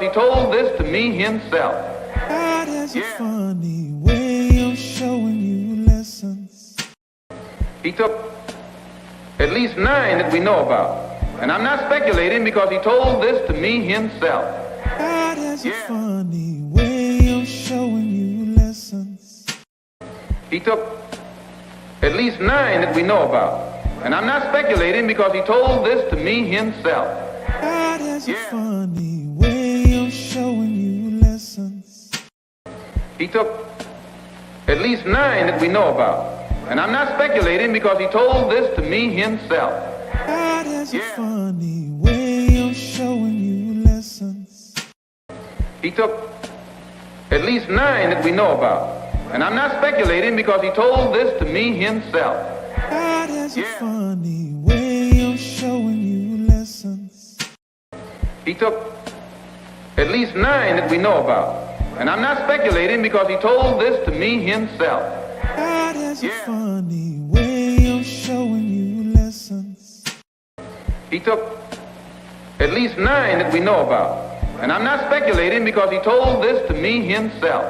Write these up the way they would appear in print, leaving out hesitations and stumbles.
He told this to me himself. God has a funny way of showing you lessons. He took at least 9 that we know about. And I'm not speculating because he told this to me himself. God has a funny way of showing you lessons. He took at least 9 that we know about. And I'm not speculating because he told this to me himself. God has a funny way of showing you lessons. He took at least 9 that we know about. And I'm not speculating because he told this to me himself. God has a funny way of showing you lessons. He took at least 9 that we know about. And I'm not speculating because he told this to me himself. God has a funny way of showing you lessons. He took at least 9 that we know about. And I'm not speculating because he told this to me himself. God has a funny way of showing you lessons. He took at least 9 that we know about. And I'm not speculating because he told this to me himself.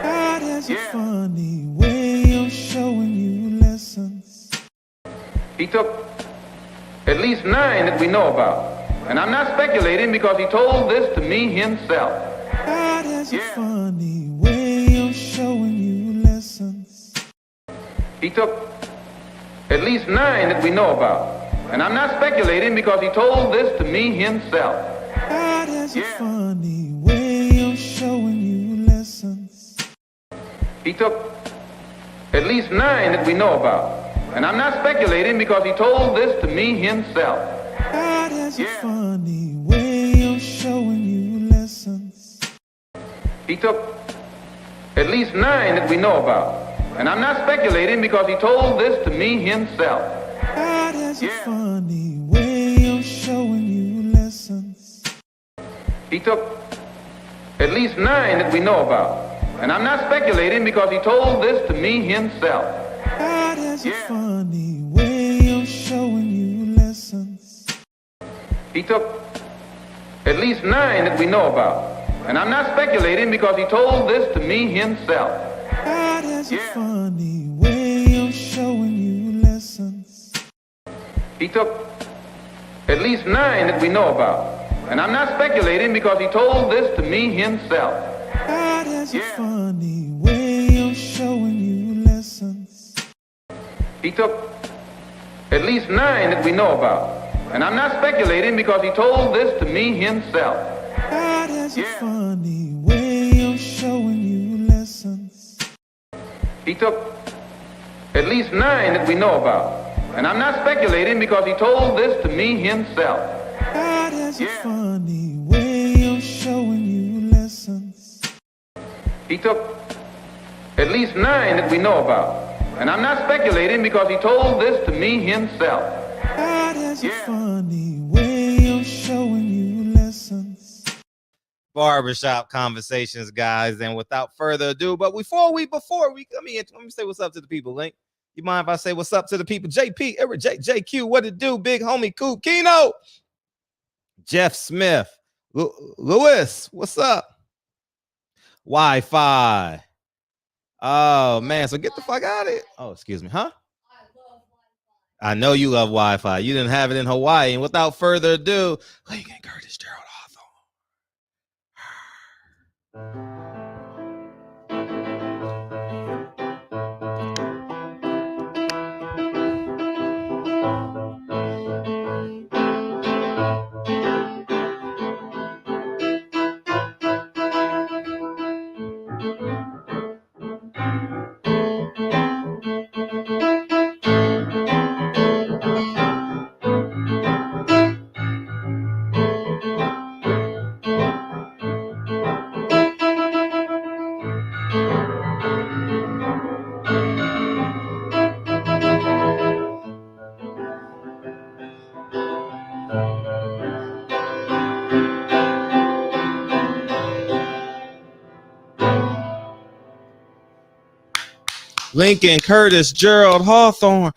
God has a funny way of showing you lessons. He took at least 9 that we know about. And I'm not speculating because he told this to me himself. God has a funny way of showing you lessons. He took at least 9 that we know about. And I'm not speculating because he told this to me himself. God has a funny way of showing you lessons. He took at least 9 that we know about. And I'm not speculating because he told this to me himself. God has a funny way of showing you lessons. He took at least 9 that we know about. And I'm not speculating because he told this to me himself. God has a funny way of showing you lessons. He took at least 9 that we know about. And I'm not speculating because he told this to me himself. God has a funny way of showing you lessons. He took at least 9 that we know about. And I'm not speculating because he told this to me himself. God has a funny way of showing you lessons. He took at least 9 that we know about. And I'm not speculating because he told this to me himself. God has a funny way of showing you lessons. He took at least 9 that we know about. And I'm not speculating because he told this to me himself. God has a funny way of showing you lessons. He took at least 9 that we know about. And I'm not speculating because he told this to me himself. God has a funny way of showing you lessons. He took at least 9 that we know about. And I'm not speculating because he told this to me himself. God has a funny way of showing you lessons. Barbershop conversations, guys. And without further ado, but before we let me say what's up to the people, Link. You mind if I say what's up to the people? JP, Eric, JQ, what it do? Big homie, Coop, Keno, Jeff Smith, Lewis, what's up? Wi-Fi. Oh man, so get the fuck out of it. Oh, excuse me, huh? I know you love Wi-Fi. You didn't have it in Hawaii. And without further ado, Lincoln Curtis Gerald Hawthorne. Lincoln Curtis Gerald Hawthorne.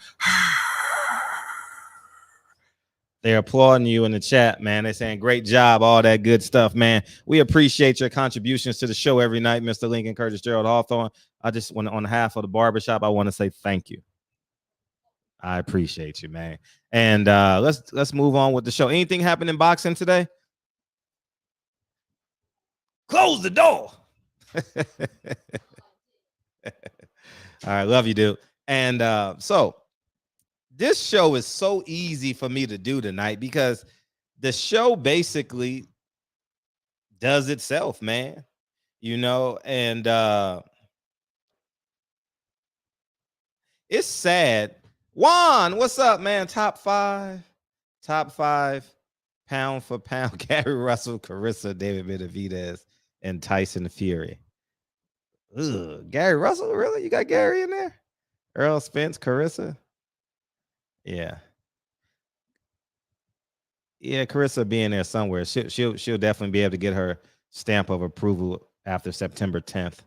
They're applauding you in the chat, man. They're saying great job, all that good stuff, man. We appreciate your contributions to the show every night, Mr. Lincoln Curtis, Gerald Hawthorne. I just want, on behalf of the barbershop, I want to say thank you. I appreciate you, man. And let's move on with the show. Anything happen in boxing today? Close the door. All right, love you, dude. And so this show is so easy for me to do tonight because the show basically does itself, man. You know, and it's sad. Juan, what's up, man? Top five, pound for pound. Gary Russell, Carissa, David Benavidez, and Tyson Fury. Ugh, Gary Russell, really? You got Gary in there? Earl Spence, Carissa. Yeah, Carissa being there somewhere. She'll definitely be able to get her stamp of approval after September 10th.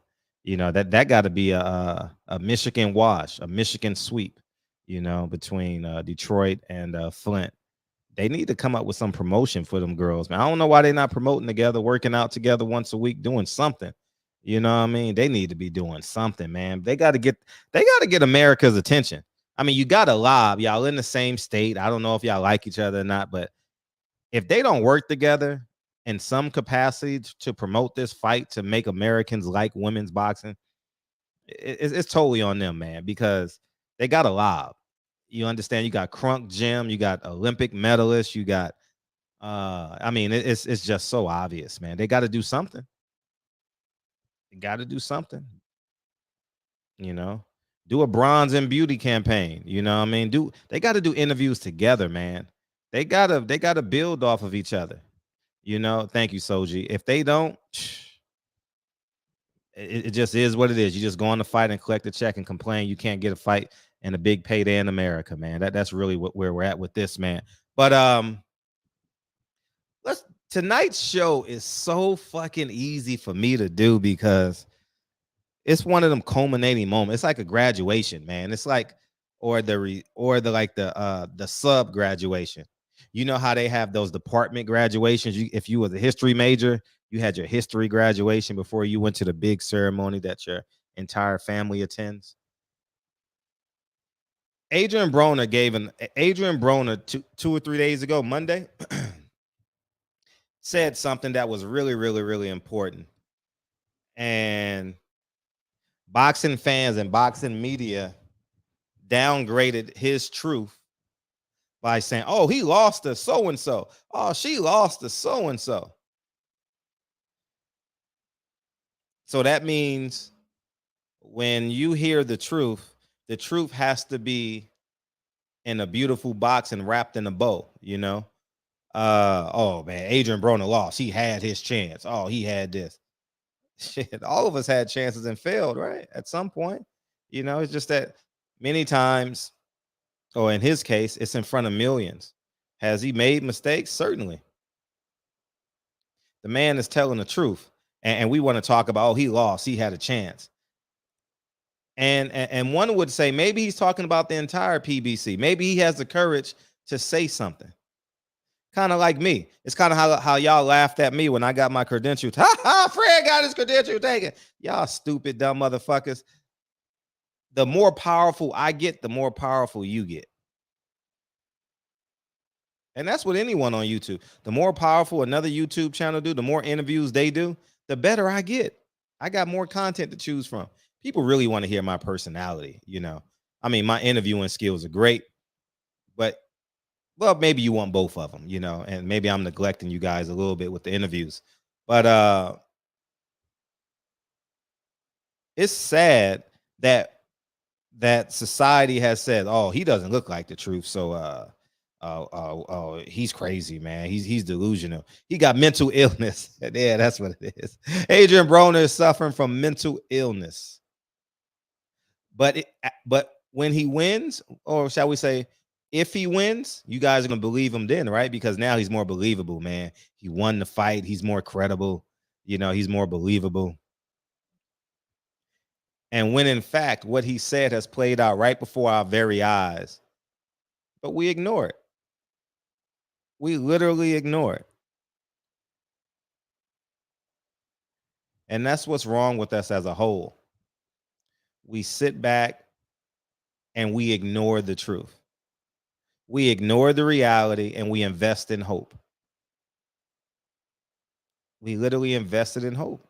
You know, that got to be a Michigan wash, a Michigan sweep. You know, between Detroit and Flint. They need to come up with some promotion for them girls, man. I don't know why they're not promoting together, working out together once a week, doing something. You know what I mean? They need to be doing something, man. They got to get America's attention. I mean, you got to lob. Y'all in the same state. I don't know if y'all like each other or not, but if they don't work together in some capacity to promote this fight to make Americans like women's boxing, it's totally on them, man, because they got a lob. You understand? You got Crunk Jim, you got Olympic medalists, you got I mean, it's just so obvious, man. They got to do something. They got to do something. You know, do a bronze and beauty campaign. You know what I mean? They got to do interviews together, man. They gotta build off of each other. You know, thank you, Soji. If they don't, it just is what it is. You just go on the fight and collect a check and complain you can't get a fight and a big payday in America, man. That's really where we're at with this, man. But tonight's show is so fucking easy for me to do because it's one of them culminating moments. It's like a graduation, man. It's like the sub graduation. You know how they have those department graduations? If you was a history major, you had your history graduation before you went to the big ceremony that your entire family attends. Adrian Broner two or 3 days ago, Monday, said something that was really, really, really important. And boxing fans and boxing media downgraded his truth by saying, oh, he lost to so-and-so. Oh, she lost to so-and-so. So that means when you hear the truth has to be in a beautiful box and wrapped in a bow, you know? Oh, man, Adrian Broner lost. He had his chance. Oh, he had this. Shit, all of us had chances and failed, right? At some point. You know, it's just that many times, or in his case, it's in front of millions. Has he made mistakes? Certainly. The man is telling the truth. And we want to talk about, oh, he lost. He had a chance. And one would say maybe he's talking about the entire PBC. Maybe he has the courage to say something. Kind of like me. It's kind of how y'all laughed at me when I got my credentials. Ha ha, Fred got his credential taken. Y'all stupid, dumb motherfuckers. The more powerful I get, the more powerful you get. And that's what anyone on YouTube. The more powerful another YouTube channel do, the more interviews they do, the better I get. I got more content to choose from. People really want to hear my personality, you know. I mean, my interviewing skills are great, but well, maybe you want both of them, you know, and maybe I'm neglecting you guys a little bit with the interviews. But it's sad that society has said, oh, he doesn't look like the truth. So he's crazy, man. He's delusional. He got mental illness. Yeah, that's what it is. Adrian Broner is suffering from mental illness. But when he wins, or shall we say, if he wins, you guys are gonna believe him then, right? Because now he's more believable, man. He won the fight. He's more credible. You know, he's more believable. And when in fact, what he said has played out right before our very eyes, but we ignore it. We literally ignore it. And that's what's wrong with us as a whole. We sit back and we ignore the truth. We ignore the reality and we invest in hope. We literally invested in hope.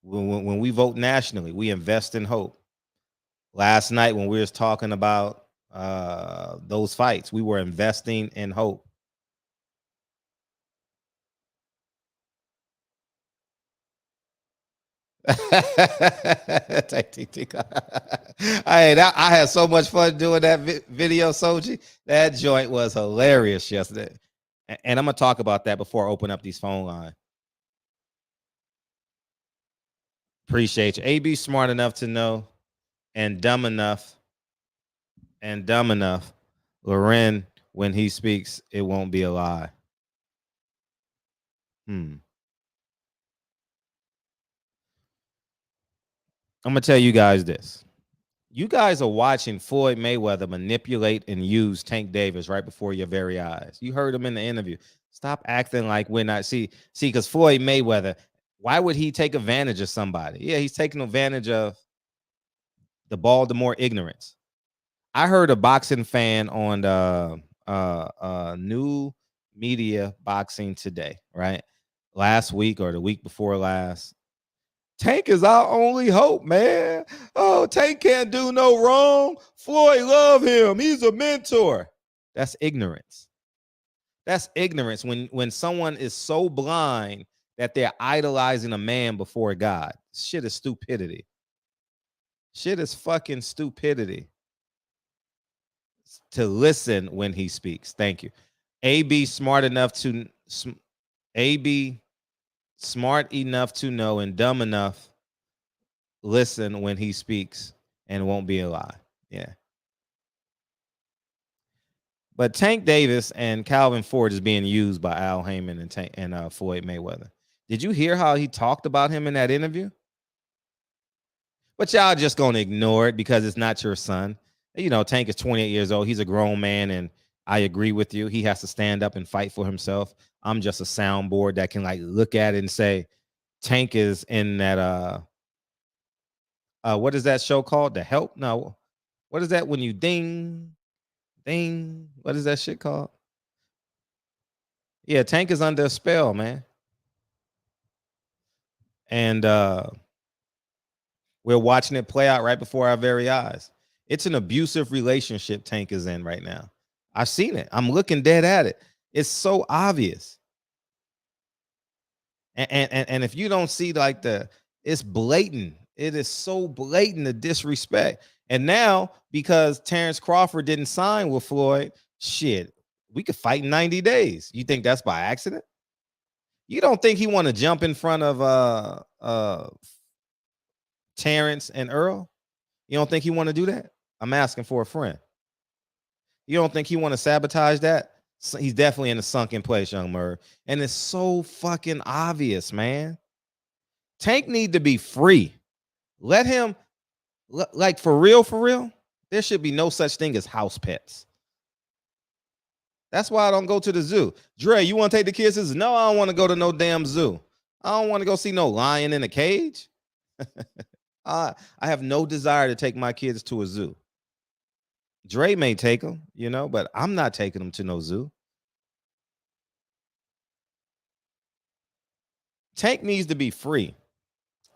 When we vote nationally, we invest in hope. Last night when we was talking about those fights, we were investing in hope. I had so much fun doing that video, Soji. That joint was hilarious yesterday. And I'm gonna talk about that before I open up these phone lines. Appreciate you. AB smart enough to know and dumb enough. Loren, when he speaks, it won't be a lie. I'm gonna tell you guys this. You guys are watching Floyd Mayweather manipulate and use Tank Davis right before your very eyes. You heard him in the interview. Stop acting like we're not see, because Floyd Mayweather, why would he take advantage of somebody? Yeah, he's taking advantage of the Baltimore ignorance. I heard a boxing fan on New Media Boxing Today, right? Last week or the week before last. Tank is our only hope, man. Oh, Tank can't do no wrong. Floyd love him. He's a mentor. That's ignorance. That's ignorance when someone is so blind that they're idolizing a man before God. Shit is stupidity. Shit is fucking stupidity. To listen when he speaks. Thank you. AB smart enough to know and dumb enough listen when he speaks and won't be a lie. Yeah. But Tank Davis and Calvin Ford is being used by Al Haymon and Floyd Mayweather. Did you hear how he talked about him in that interview? But y'all just going to ignore it because it's not your son. You know, Tank is 28 years old. He's a grown man, and I agree with you. He has to stand up and fight for himself. I'm just a soundboard that can like look at it and say, Tank is in that what is that show called? The Help? No. What is that when you ding? What is that shit called? Yeah, Tank is under a spell, man. And we're watching it play out right before our very eyes. It's an abusive relationship Tank is in right now. I've seen it. I'm looking dead at it. It's so obvious. And if you don't see like it's blatant. It is so blatant, the disrespect. And now, because Terrence Crawford didn't sign with Floyd, shit, we could fight in 90 days. You think that's by accident? You don't think he want to jump in front of Terrence and Earl? You don't think he want to do that? I'm asking for a friend. You don't think he want to sabotage that? He's definitely in a sunken place, young Murr. And it's so fucking obvious, man. Tank need to be free. Let him, like for real, there should be no such thing as house pets. That's why I don't go to the zoo. Dre, you want to take the kids to the zoo? No, I don't want to go to no damn zoo. I don't want to go see no lion in a cage. I have no desire to take my kids to a zoo. Dre may take them, you know, but I'm not taking them to no zoo. Tank needs to be free.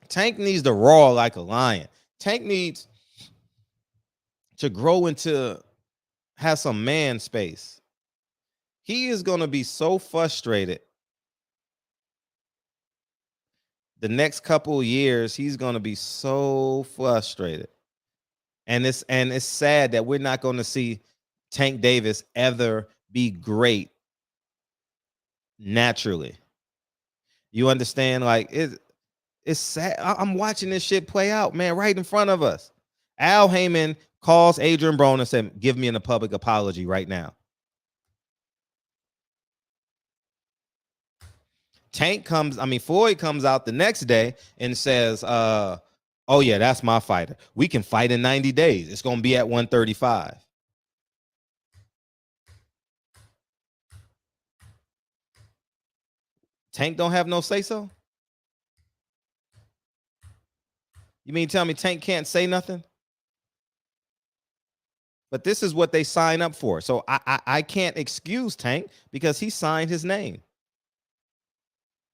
Tank needs to roar like a lion. Tank needs to grow into, have some man space. He is going to be so frustrated. The next couple of years, he's going to be so frustrated. And it's sad that we're not going to see Tank Davis ever be great naturally. You understand? Like it's sad. I'm watching this shit play out, man, right in front of us. Al Haymon calls Adrian Broner and said, give me a public apology right now. Floyd comes out the next day and says, oh yeah, that's my fighter. We can fight in 90 days. It's going to be at 135. Tank don't have no say-so? You mean tell me Tank can't say nothing? But this is what they sign up for. So I can't excuse Tank because he signed his name.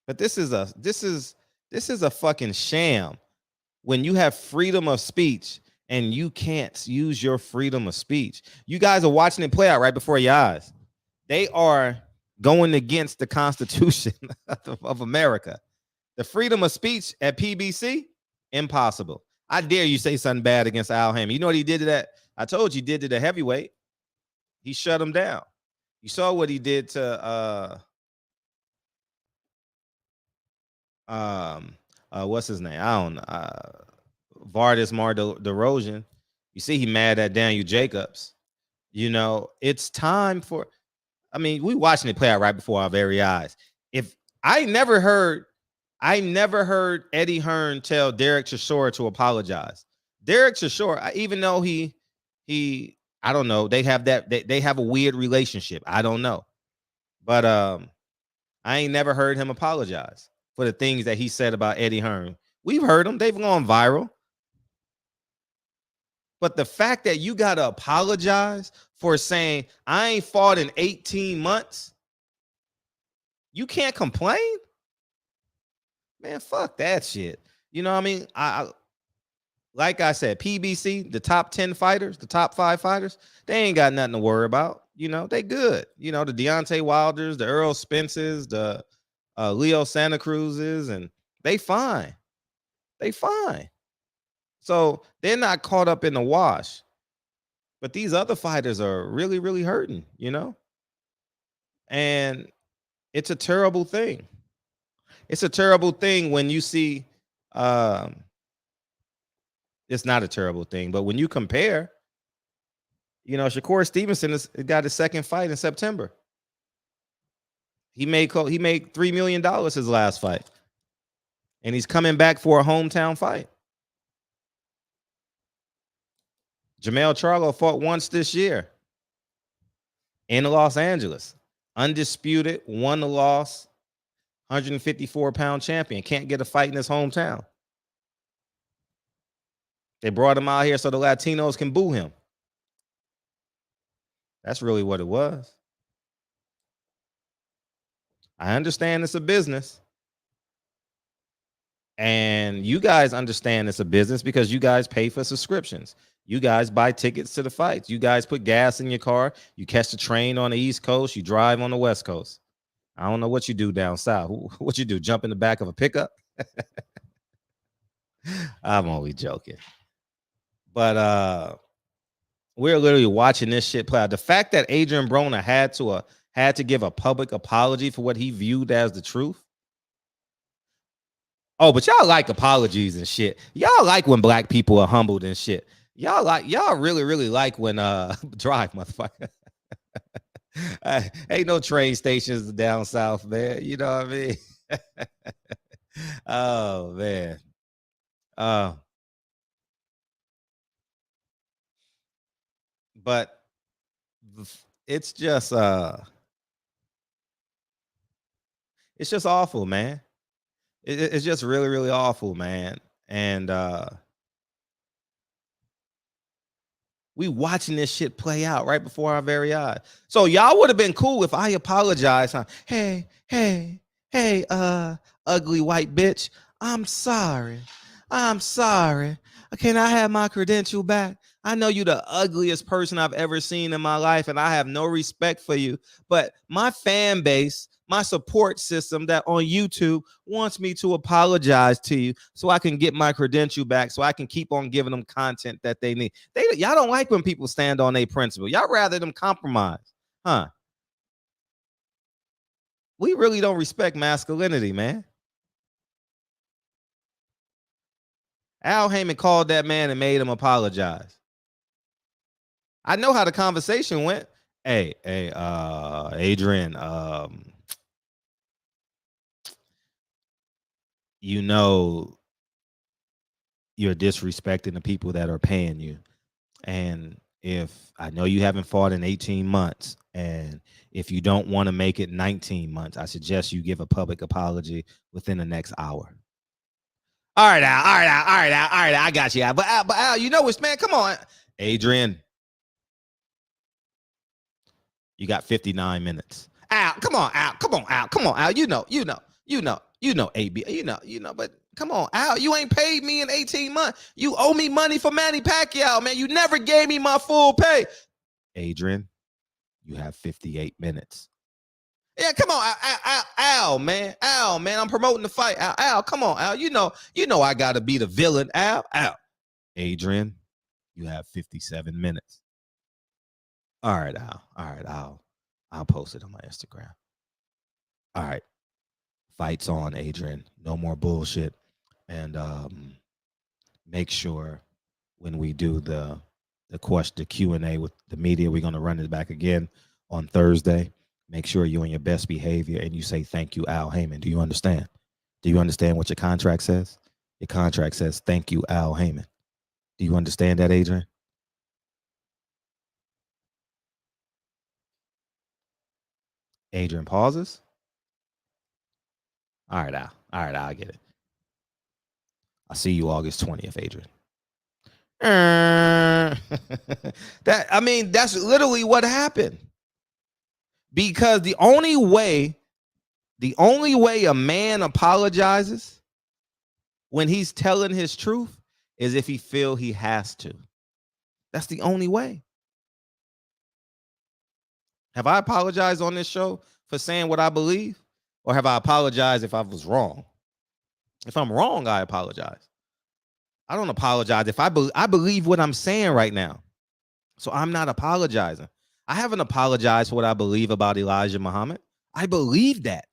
But this is a fucking sham when you have freedom of speech and you can't use your freedom of speech. You guys are watching it play out right before your eyes. They are going against the Constitution of America. The freedom of speech at PBC, impossible. I dare you say something bad against Al Haymon. You know what he did to that? I told you he did to the heavyweight. He shut him down. You saw what he did to what's his name? I don't know. Vardis DeRozan. You see he mad at Daniel Jacobs. You know, it's time for, I mean, we watching it play out right before our very eyes. If I never heard Eddie Hearn tell Derek Chisora to apologize. Derek Chisora, even though he I don't know, they have a weird relationship. I don't know. But I ain't never heard him apologize for the things that he said about Eddie Hearn. We've heard them. They've gone viral. But the fact that you got to apologize for saying, I ain't fought in 18 months, you can't complain? Man, fuck that shit. You know what I mean? I like I said, PBC, the top 10 fighters, the top 5 fighters, they ain't got nothing to worry about. You know, they good. You know, the Deontay Wilders, the Earl Spences, the Leo Santa Cruzes, and they fine. They fine. So they're not caught up in the wash. But these other fighters are really, really hurting, you know? And it's a terrible thing. It's a terrible thing when you see, it's not a terrible thing, but when you compare, you know, Shakur Stevenson got his second fight in September. He made $3 million his last fight. And he's coming back for a hometown fight. Jermell Charlo fought once this year in Los Angeles. Undisputed, won the loss, 154-pound champion. Can't get a fight in his hometown. They brought him out here so the Latinos can boo him. That's really what it was. I understand it's a business. And you guys understand it's a business because you guys pay for subscriptions. You guys buy tickets to the fights. You guys put gas in your car. You catch the train on the East Coast. You drive on the West Coast. I don't know what you do down south. What you do? Jump in the back of a pickup? I'm only joking. But we're literally watching this shit play out. The fact that Adrian Broner had to give a public apology for what he viewed as the truth. Oh, but y'all like apologies and shit. Y'all like when black people are humbled and shit. Y'all really, really like when drive, motherfucker. Ain't no train stations down south, man. You know what I mean? Oh man. But it's just awful, man. It's just really, really awful, man. And we watching this shit play out right before our very eyes. So y'all would have been cool if I apologized. Huh? Hey, ugly white bitch. I'm sorry. Can I have my credential back? I know you're the ugliest person I've ever seen in my life, and I have no respect for you. But my fan base, my support system that on YouTube wants me to apologize to you so I can get my credential back, so I can keep on giving them content that they need. Y'all don't like when people stand on their principle. Y'all rather them compromise, huh? We really don't respect masculinity, man. Al Haymon called that man and made him apologize. I know how the conversation went. Hey, Adrian, you know you're disrespecting the people that are paying you. And if I know you haven't fought in 18 months And if you don't want to make it 19 months, I suggest you give a public apology within the next hour. All right, Al. All right, Al. All right, Al. All right, Al. I got you, Al. But Al, you know it's, man. Come on, Adrian. You got 59 minutes. Al, come on, Al. Come on, Al. Come on, Al. You know, AB. But come on, Al. You ain't paid me in 18 months. You owe me money for Manny Pacquiao, man. You never gave me my full pay. Adrian, you have 58 minutes. Yeah, come on, Al, man. Al, man. I'm promoting the fight. Al, come on, Al. You know I gotta be the villain. Al. Adrian, you have 57 minutes. All right, Al. All right, I'll post it on my Instagram. All right. Fight's on, Adrian. No more bullshit. And make sure when we do the Q&A with the media, we're gonna run it back again on Thursday. Make sure you're in your best behavior and you say thank you, Al Haymon. Do you understand? Do you understand what your contract says? Your contract says thank you, Al Haymon. Do you understand that, Adrian? Adrian pauses. All right, Al. All right, I'll get it. I'll see you August 20th, Adrian. That's literally what happened. Because the only way a man apologizes when he's telling his truth is if he feel he has to. That's the only way. Have I apologized on this show for saying what I believe? Or have I apologized if I was wrong? If I'm wrong, I apologize. I don't apologize if I believe what I'm saying right now. So I'm not apologizing. I haven't apologized for what I believe about Elijah Muhammad. I believe that.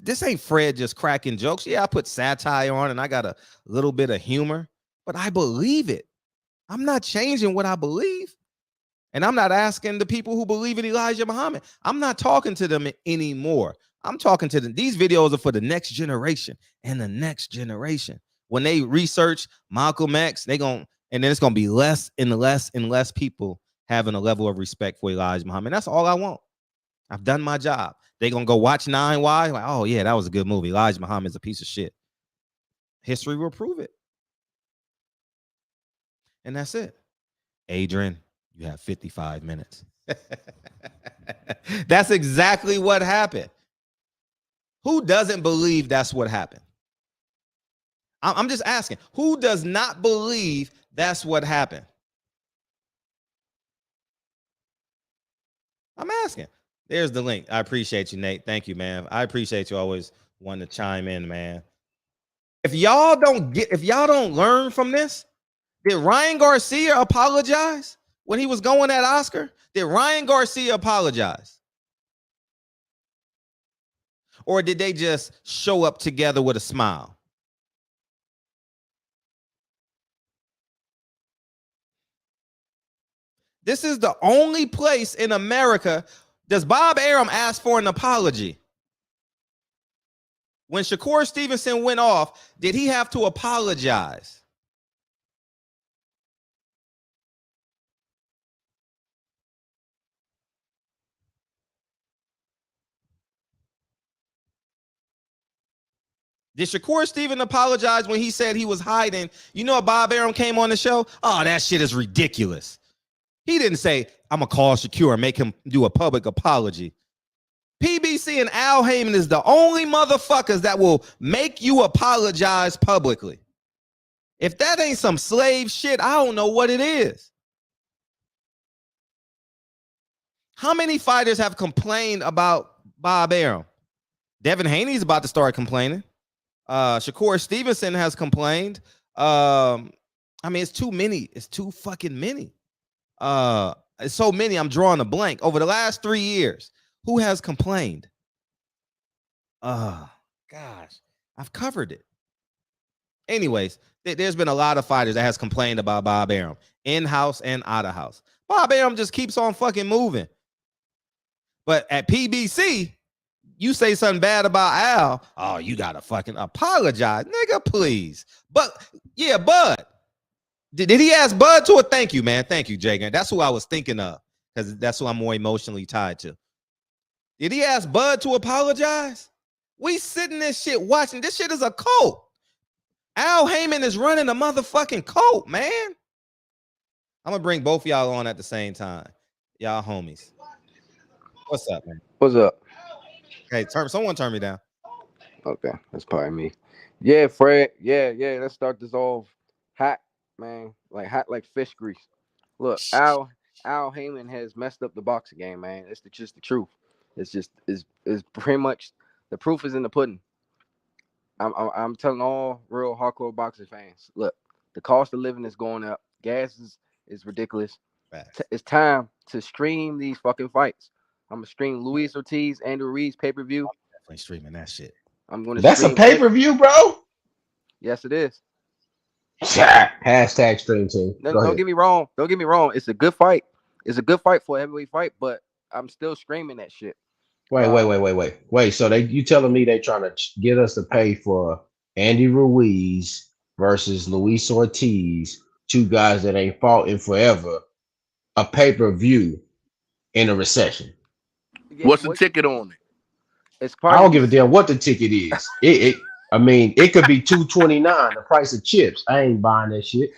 This ain't Fred just cracking jokes. Yeah, I put satire on and I got a little bit of humor, but I believe it. I'm not changing what I believe. And I'm not asking the people who believe in Elijah Muhammad. I'm not talking to them anymore. I'm talking to them. These videos are for the next generation and the next generation. When they research Malcolm X, and then it's gonna be less and less and less people having a level of respect for Elijah Muhammad. That's all I want. I've done my job. They're gonna go watch 9Y. Like, oh yeah, that was a good movie. Elijah Muhammad is a piece of shit. History will prove it. And that's it. Adrian, you have 55 minutes. That's exactly what happened. Who doesn't believe that's what happened? I'm just asking. Who does not believe that's what happened? I'm asking. There's the link. I appreciate you, Nate. Thank you, man. I appreciate you always wanting to chime in, man. If y'all don't learn from this, did Ryan Garcia apologize when he was going at Oscar? Did Ryan Garcia apologize? Or did they just show up together with a smile? This is the only place in America. Does Bob Arum ask for an apology? When Shakur Stevenson went off, did he have to apologize? Did Shakur Stevenson apologize when he said he was hiding? You know, Bob Arum came on the show. Oh, that shit is ridiculous. He didn't say, I'm going to call Shakur and make him do a public apology. PBC and Al Haymon is the only motherfuckers that will make you apologize publicly. If that ain't some slave shit, I don't know what it is. How many fighters have complained about Bob Arum? Devin Haney's about to start complaining. Shakur Stevenson has complained. It's too many. It's too fucking many. It's so many, I'm drawing a blank. Over the last 3 years, who has complained? Gosh, I've covered it. Anyways, there's been a lot of fighters that has complained about Bob Arum, in-house and out-of-house. Bob Arum just keeps on fucking moving. But at PBC, you say something bad about Al, oh, you gotta fucking apologize. Nigga, please. But, yeah, Bud. Did he ask Bud to it? Thank you, man. Thank you, Jay. That's who I was thinking of. because that's who I'm more emotionally tied to. Did he ask Bud to apologize? We sitting this shit watching. This shit is a cult. Al Haymon is running a motherfucking cult, man. I'm gonna bring both y'all on at the same time. Y'all homies. What's up, man? What's up? Hey, someone turn me down. Okay, that's probably me. Yeah, Fred. Yeah. Let's start this off hot, man. Like hot like fish grease. Look, Al Haymon has messed up the boxing game, man. It's just the truth. It's pretty much the proof is in the pudding. I'm telling all real hardcore boxing fans. Look, the cost of living is going up. Gas is ridiculous. It's time to stream these fucking fights. I'm gonna stream Luis Ortiz, Andrew Reed's pay-per-view. Definitely streaming that shit. I'm gonna. That's a pay-per-view, bro. Yes, it is. Hashtag stream team. Don't get me wrong. Don't get me wrong. It's a good fight. It's a good fight for a heavyweight fight, but I'm still streaming that shit. Wait. So you telling me they trying to get us to pay for Andy Ruiz versus Luis Ortiz, two guys that ain't fought in forever, a pay-per-view in a recession? What's the ticket on it? I don't give a damn what the ticket is. I mean, it could be $2.29, the price of chips. I ain't buying that shit.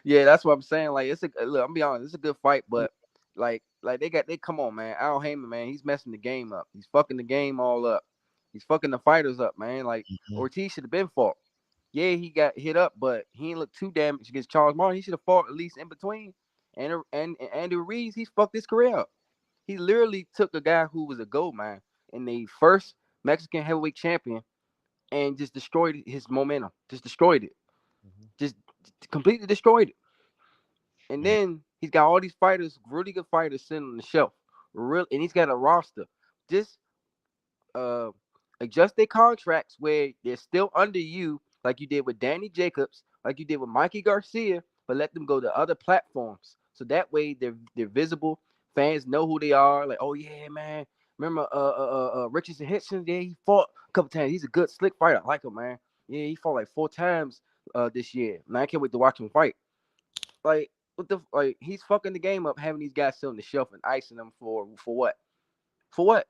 Yeah, that's what I'm saying. Like, look, I'm be honest, it's a good fight, but like they come on, man. Al Haymon, man, he's messing the game up. He's fucking the game all up. He's fucking the fighters up, man. Like Ortiz should have been fought. Yeah, he got hit up, but he ain't look too damaged against Charles Martin. He should have fought at least in between. And Andrew Reed, he's fucked his career up. He literally took a guy who was a gold man in the first Mexican heavyweight champion and just destroyed his momentum. Just destroyed it. Just completely destroyed it. And then he's got all these fighters, really good fighters, sitting on the shelf. And he's got a roster. Just adjust their contracts where they're still under you, like you did with Danny Jacobs, like you did with Mikey Garcia, but let them go to other platforms. So that way they're visible. Fans know who they are. Like, oh yeah, man. Remember Richardson Hitchens? Yeah, he fought a couple times. He's a good, slick fighter. I like him, man. Yeah, he fought like 4 times this year. Man, I can't wait to watch him fight. Like, he's fucking the game up, having these guys sit on the shelf and icing them for what? For what?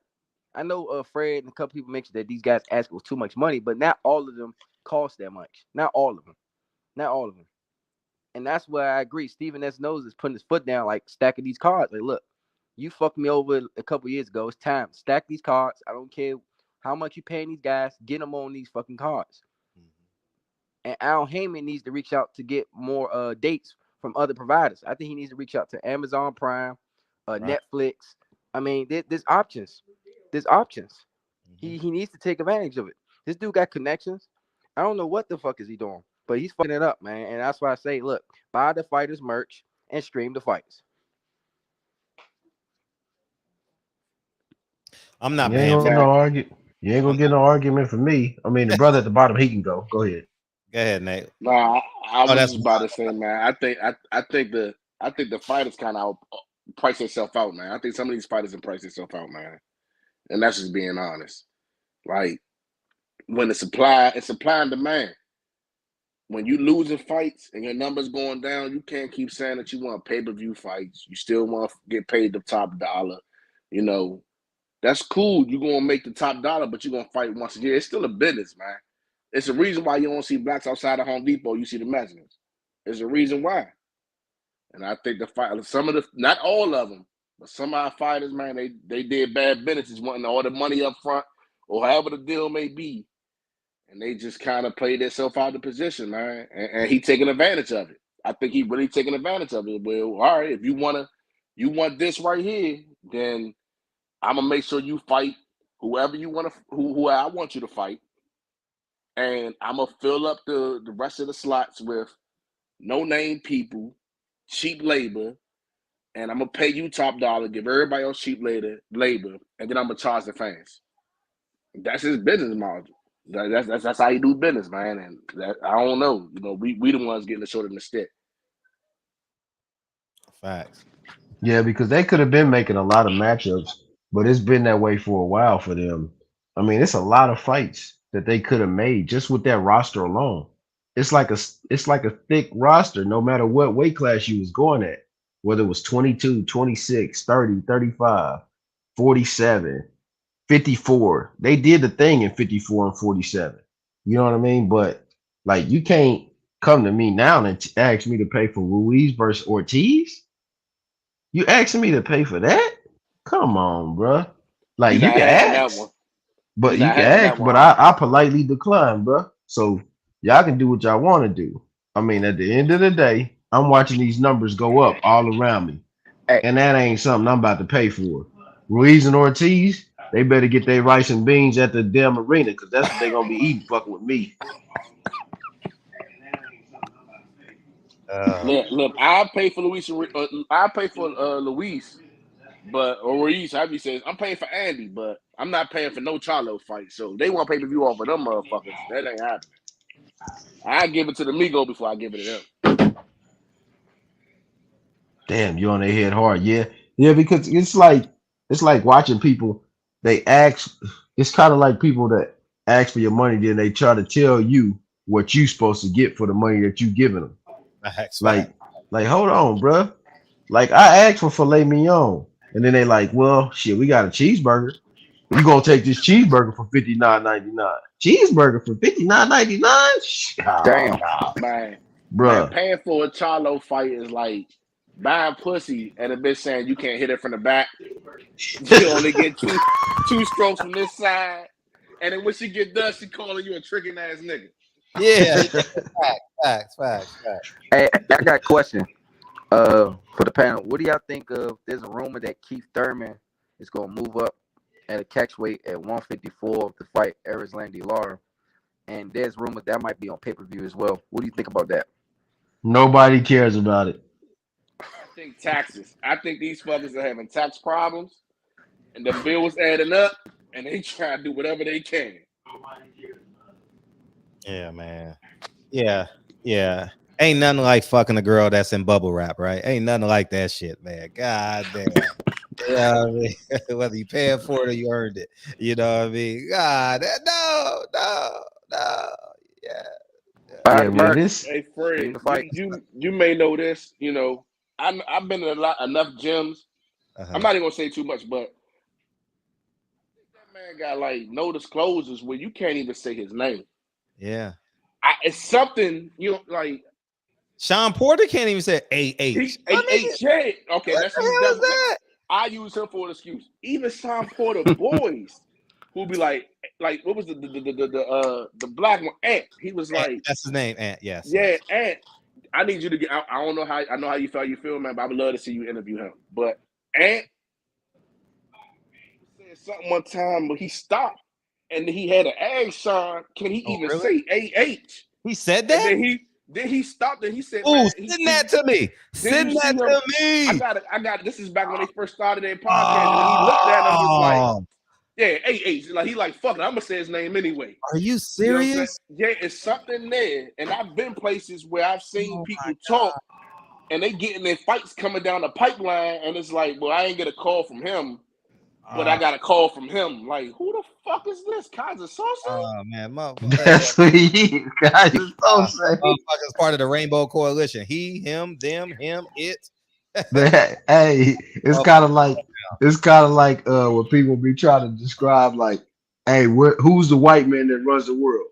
I know Fred and a couple people mentioned that these guys ask for too much money, but not all of them cost that much. Not all of them. And that's where I agree. Stephen S. Knowles is putting his foot down, like stacking these cards. Like, look, you fucked me over a couple years ago. It's time. Stack these cards. I don't care how much you paying these guys. Get them on these fucking cards. And Al Haymon needs to reach out to get more dates from other providers. I think he needs to reach out to Amazon Prime, Netflix. I mean, there's options. There's options. He needs to take advantage of it. This dude got connections. I don't know what the fuck is he doing, but he's fucking it up, man. And that's why I say, look, buy the fighters merch and stream the fights. I'm not You ain't gonna get no argument from me. I mean, the brother at the bottom, he can go. Go ahead. Go ahead, Nate. Nah, I was just about to say, man. I think the fighters kind of price themselves out, man. I think some of these fighters have priced themselves out, man. And that's just being honest. Like, when it's supply and demand. When you losing fights and your numbers going down, you can't keep saying that you want pay-per-view fights. You still want to get paid the top dollar. You know, that's cool. You're going to make the top dollar, but you're going to fight once a year. It's still a business, man. It's a reason why you don't see blacks outside of Home Depot. You see the Mexicans. There's a reason why. And I think not all of them, but some of our fighters, man, they did bad businesses, wanting all the money up front or however the deal may be. And they just kind of played themselves out of the position, man. And he taking advantage of it. I think he really taking advantage of it. Well, all right, if you want this right here, then I'm gonna make sure you fight whoever you want to, who I want you to fight. And I'm gonna fill up the rest of the slots with no-name people, cheap labor, and I'm gonna pay you top dollar, give everybody else cheap labor, and then I'm gonna charge the fans. That's his business model. That's how you do business, man. And I don't know. You know, we the ones getting the short end of the stick. Facts. Yeah, because they could have been making a lot of matchups, but it's been that way for a while for them. I mean, it's a lot of fights that they could have made just with that roster alone. It's like a thick roster, no matter what weight class you was going at. whether it was 22, 26, 30, 35, 47, 54. They did the thing in 54 and 47. You know what I mean? But like, you can't come to me now and ask me to pay for Ruiz versus Ortiz. You asking me to pay for that? Come on, bro. Like, you can ask, but you can ask, but I politely decline, bro. So y'all can do what y'all want to do. I mean, at the end of the day, I'm watching these numbers go up all around me, and that ain't something I'm about to pay for. Ruiz and Ortiz, they better get their rice and beans at the damn arena, because that's what they're gonna be eating, fucking with me. Look, I'll pay for Luis. I'll pay for Luis, but or Ruiz, how he says, I'm paying for Andy, but I'm not paying for no Charlo fight. So they want pay-per-view off of them motherfuckers. That ain't happening. I give it to the Migo before I give it to them. Damn, you on their head hard, yeah, because it's like watching people. They ask. It's kind of like people that ask for your money, then they try to tell you what you supposed to get for the money that you giving them. Like, hold on, bro. Like, I asked for filet mignon, and then they like, well, shit, we got a cheeseburger. You gonna take this cheeseburger for $59.99? Cheeseburger for $59.99? Damn, man, bro. Paying for a Charlo fight is like buying pussy and a bitch saying you can't hit it from the back. You only get two strokes from this side, and then when she get done, she calling you a tricking ass nigga. Yeah, facts. Hey, I got a question for the panel. What do y'all think of? There's a rumor that Keith Thurman is gonna move up at a catch weight at 154 to fight Erislandy Lara, and there's rumors that might be on pay-per-view as well. What do you think about that? Nobody cares about it. I think taxes. I think these fuckers are having tax problems, and the bills adding up, and they try to do whatever they can. Yeah, man. Yeah. Ain't nothing like fucking a girl that's in bubble wrap, right? Ain't nothing like that shit, man. God damn. You know what I mean? Whether you paying for it or you earned it. You know what I mean? God, no. Yeah. All right, man. Hey, Fred, you may know this. You know, I've been in enough gyms. I'm not even gonna say too much, but that man got like no disclosures where you can't even say his name. Yeah. It's something, you know, like Sean Porter can't even say AH. Okay, that's that. I use him for an excuse. Even Sean Porter boys who be like what was the black one? Ant. He was like, Ant, that's his name, Ant. Yes. Yeah, Ant. I need you to get. I don't know how. I know how you feel, man. But I would love to see you interview him. But Ant said something one time, but he stopped. And he had to ask Sean, can he even say AH? He said that? And then he stopped and he said, "Ooh, send that to me. Send that to me." I got it. This is back when they first started their podcast. And he looked at him and was like, yeah, AH. Like, he like, fuck it, I'm gonna say his name anyway. Are you serious? You know yeah, it's something there. And I've been places where I've seen people talk and they getting their fights coming down the pipeline, and it's like, well, I ain't get a call from him. But I got a call from him. Like, who the fuck is this? Kaiser Sosa? Oh man, that's what he is. Kaiser Sosa. Motherfucker's part of the Rainbow Coalition. He, him, them, him, it. Hey, it's kind of like when people be trying to describe, like, hey, who's the white man that runs the world?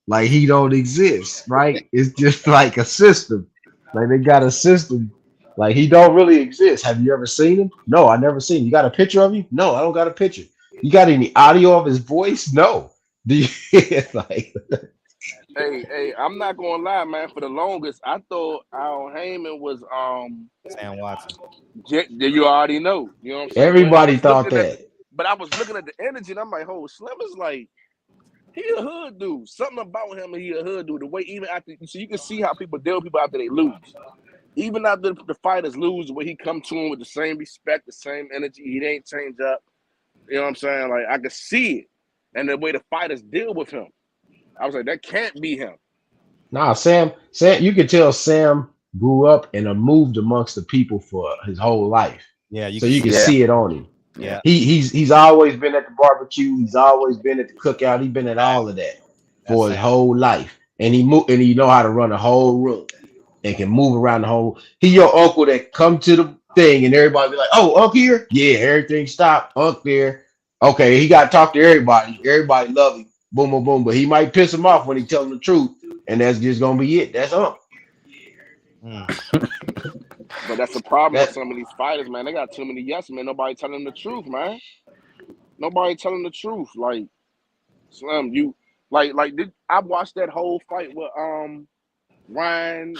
Like, he don't exist, right? It's just like a system. Like, they got a system. Like, he don't really exist. Have you ever seen him? No, I never seen him. You got a picture of him? No, I don't got a picture. You got any audio of his voice? No. Do you like? Hey, I'm not gonna lie, man. For the longest, I thought Al Haymon was Sam Watson. You already know. You know what I'm saying? Everybody thought that. But I was looking at the energy, and I'm like, oh, Slim is like, he a hood dude. Something about him, he a hood dude. The way even after, so you can see how people deal with people after they lose. Even after the fighters lose, the way he come to him with the same respect, the same energy, he ain't change up. You know what I'm saying? Like, I could see it. And the way the fighters deal with him. I was like, that can't be him. Nah, Sam, you can tell Sam grew up and moved amongst the people for his whole life. Yeah, you can see it on him. Yeah, he's always been at the barbecue. He's always been at the cookout. He's been at all of that for his whole life, and he know how to run a whole room and can move around the whole. He your uncle that come to thing, and everybody be like, "Oh, up here, yeah, everything stopped up there." Okay, he got to talk to everybody. Everybody love him. Boom, boom, boom. But he might piss him off when he tell them the truth, and that's just gonna be it. That's up. But that's the problem with That some of these fighters, man. They got too many yes men. Nobody telling the truth, man. Nobody telling the truth. Like Slim, you did I watched that whole fight with Ryan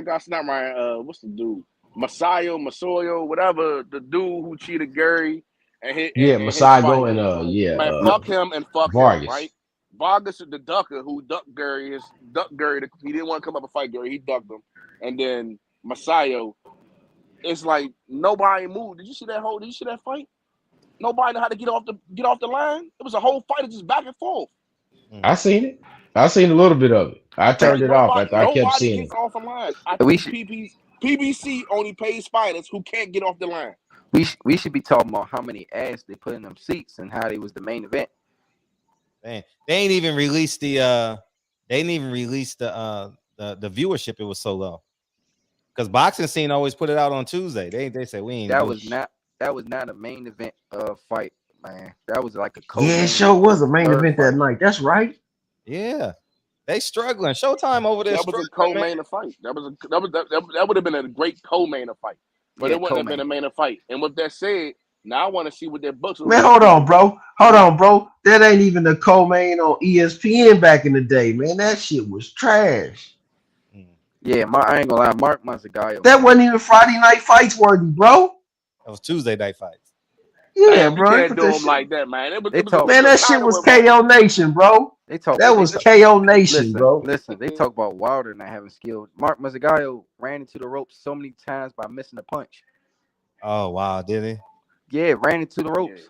Goss, not Ryan, what's the dude? Masayo, whatever, the dude who cheated Gary and his fight. Masago and Man, fuck him and fuck him, Vargas. right? Vargas is the ducker who ducked Gary. He didn't want to come up and fight Gary. He ducked him. And then Masayo, it's like nobody moved. Did you see that fight? Nobody know how to get off the line. It was a whole fight of just back and forth. I seen it. I seen a little bit of it. I turned it off after I kept seeing it. Nobody gets off the line. I think PBC only pays fighters who can't get off the line. We should be talking about how many ads they put in them seats and how they was the main event. Man, they ain't even released the viewership. It was so low because boxing scene always put it out on Tuesday. They said we ain't. That was not a main event fight, man. That was like a Yeah, it sure was a main event that night. That's right. Yeah, they struggling. Showtime over there. That was a co-main fight. That would have been a great co-main fight, but it wouldn't have been a main fight. And with that said, now I want to see what their books. Man, hold on, bro. That ain't even the co-main on ESPN back in the day, man. That shit was trash. Yeah, I ain't gonna lie, Mark Mazagayo. That wasn't even Friday night fights worthy, bro. That was Tuesday night fights. Yeah, man, bro. You can't do them like that, man. Man, that shit was KO Nation, bro. That was KO Nation, bro. Listen, they talk about Wilder not having skill. Mark Mazagayo ran into the ropes so many times by missing a punch. Oh wow, did he? Yeah, ran into the ropes.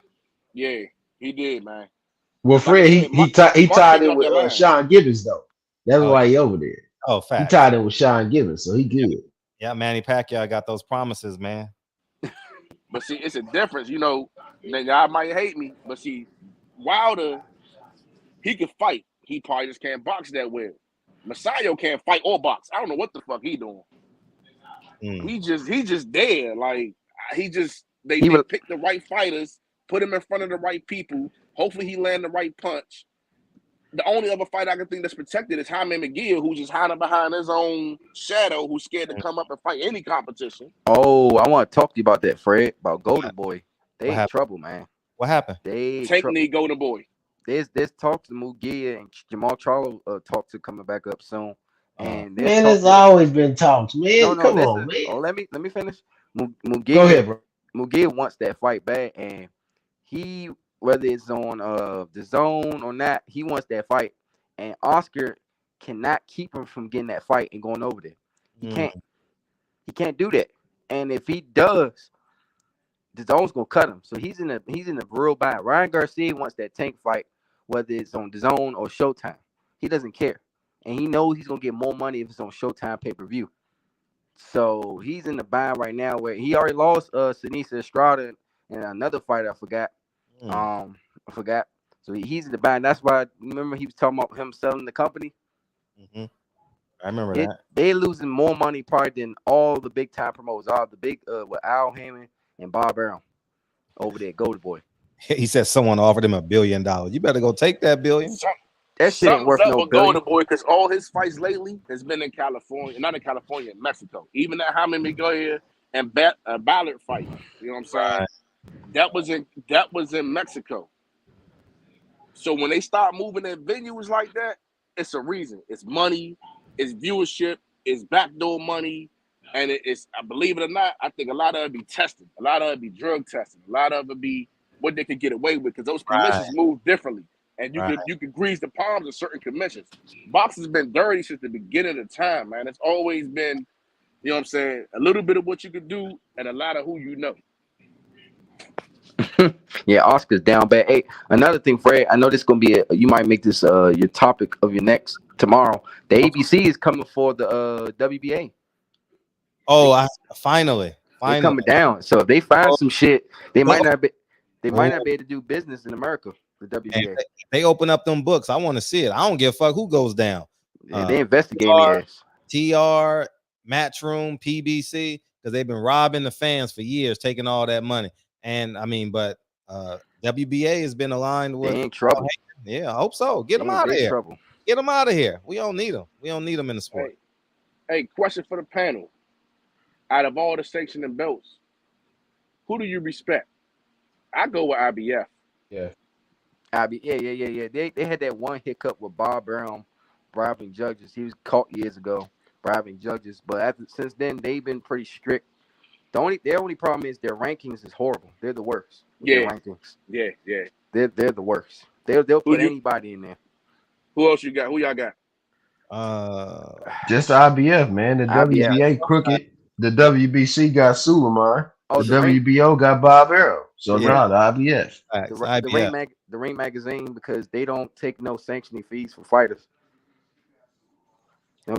Yeah, he did, man. Well, Fred, he tied in with Sean Gibbons though. That's why he over there. Oh, fact. He tied in with Sean Gibbons, so he good. Yeah, Manny Pacquiao got those promises, man. But see, it's a difference, you know. Y'all might hate me, but see, Wilder, he could fight. He probably just can't box that well. Masayo can't fight or box. I don't know what the fuck he doing. He just there. Like they pick the right fighters, put him in front of the right people. Hopefully he land the right punch. The only other fight I can think that's protected is Haymon McGill, who's just hiding behind his own shadow, who's scared to come up and fight any competition. Oh, I want to talk to you about that, Fred, about Golden Boy. They in trouble, man. What happened? Tank need Golden Boy. There's talks to Mugia and Jamal Charlo talk to coming back up soon. And man, there's always been talks, man. Come on, man. Oh, let me finish. Mugia, go ahead, bro. Mugia wants that fight bad, and he, whether it's on the zone or not, he wants that fight. And Oscar cannot keep him from getting that fight and going over there. He can't. He can't do that. And if he does, the zone's gonna cut him. So he's in a real bad. Ryan Garcia wants that Tank fight, whether it's on the zone or Showtime. He doesn't care. And he knows he's gonna get more money if it's on Showtime pay-per-view. So he's in the bind right now where he already lost Sinisa Estrada and another fighter I forgot. I forgot. So he's in the bind. That's why remember he was talking about him selling the company. I remember that. They're losing more money probably than all the big time promoters, all the big with Al Haymon and Bob Arum over there, Golden Boy. He said someone offered him $1 billion. You better go take that $1 billion. That shit ain't worth no $1 billion. Golden Boy, because all his fights lately has been in California, not in California, in Mexico. Even that Haymon McGill and Ballard fight, you know what I'm saying? Right. That was in Mexico. So when they start moving at venues like that, it's a reason. It's money, it's viewership, it's backdoor money, and it's, I believe it or not, I think a lot of it be tested. A lot of it be drug tested. A lot of it be what they could get away with because those commissions move differently. And you could grease the palms of certain commissions. Boxing's been dirty since the beginning of time, man. It's always been, you know what I'm saying, a little bit of what you could do and a lot of who you know. Yeah, Oscar's down bad. Hey, another thing, Fred, I know this is gonna be you might make this your topic of your next tomorrow. The ABC is coming for the WBA. Oh, finally they're coming down. So if they find some shit, they might not be able to do business in America. The WBA. They open up them books. I want to see it. I don't give a fuck who goes down. Yeah, they investigate it. TR, Matchroom, PBC. because they've been robbing the fans for years, taking all that money. And I mean, but WBA has been aligned with. They in trouble. Yeah, I hope so. Get them out of here. Trouble. Get them out of here. We don't need them. We don't need them in the sport. Hey, question for the panel. Out of all the sanctioned and belts, who do you respect? I go with IBF. Yeah. Yeah. They had that one hiccup with Bob Brown bribing judges. He was caught years ago bribing judges, but since then they've been pretty strict. Their only problem is their rankings is horrible. They're the worst. Yeah. Their rankings. Yeah. They're the worst. They'll put anybody in there. Who else you got? Who y'all got? Just the IBF, man. The WBA crooked. The WBC got Suleiman. The WBO got Bob Arrow. So now the IBF. The Ring Magazine, because they don't take no sanctioning fees for fighters.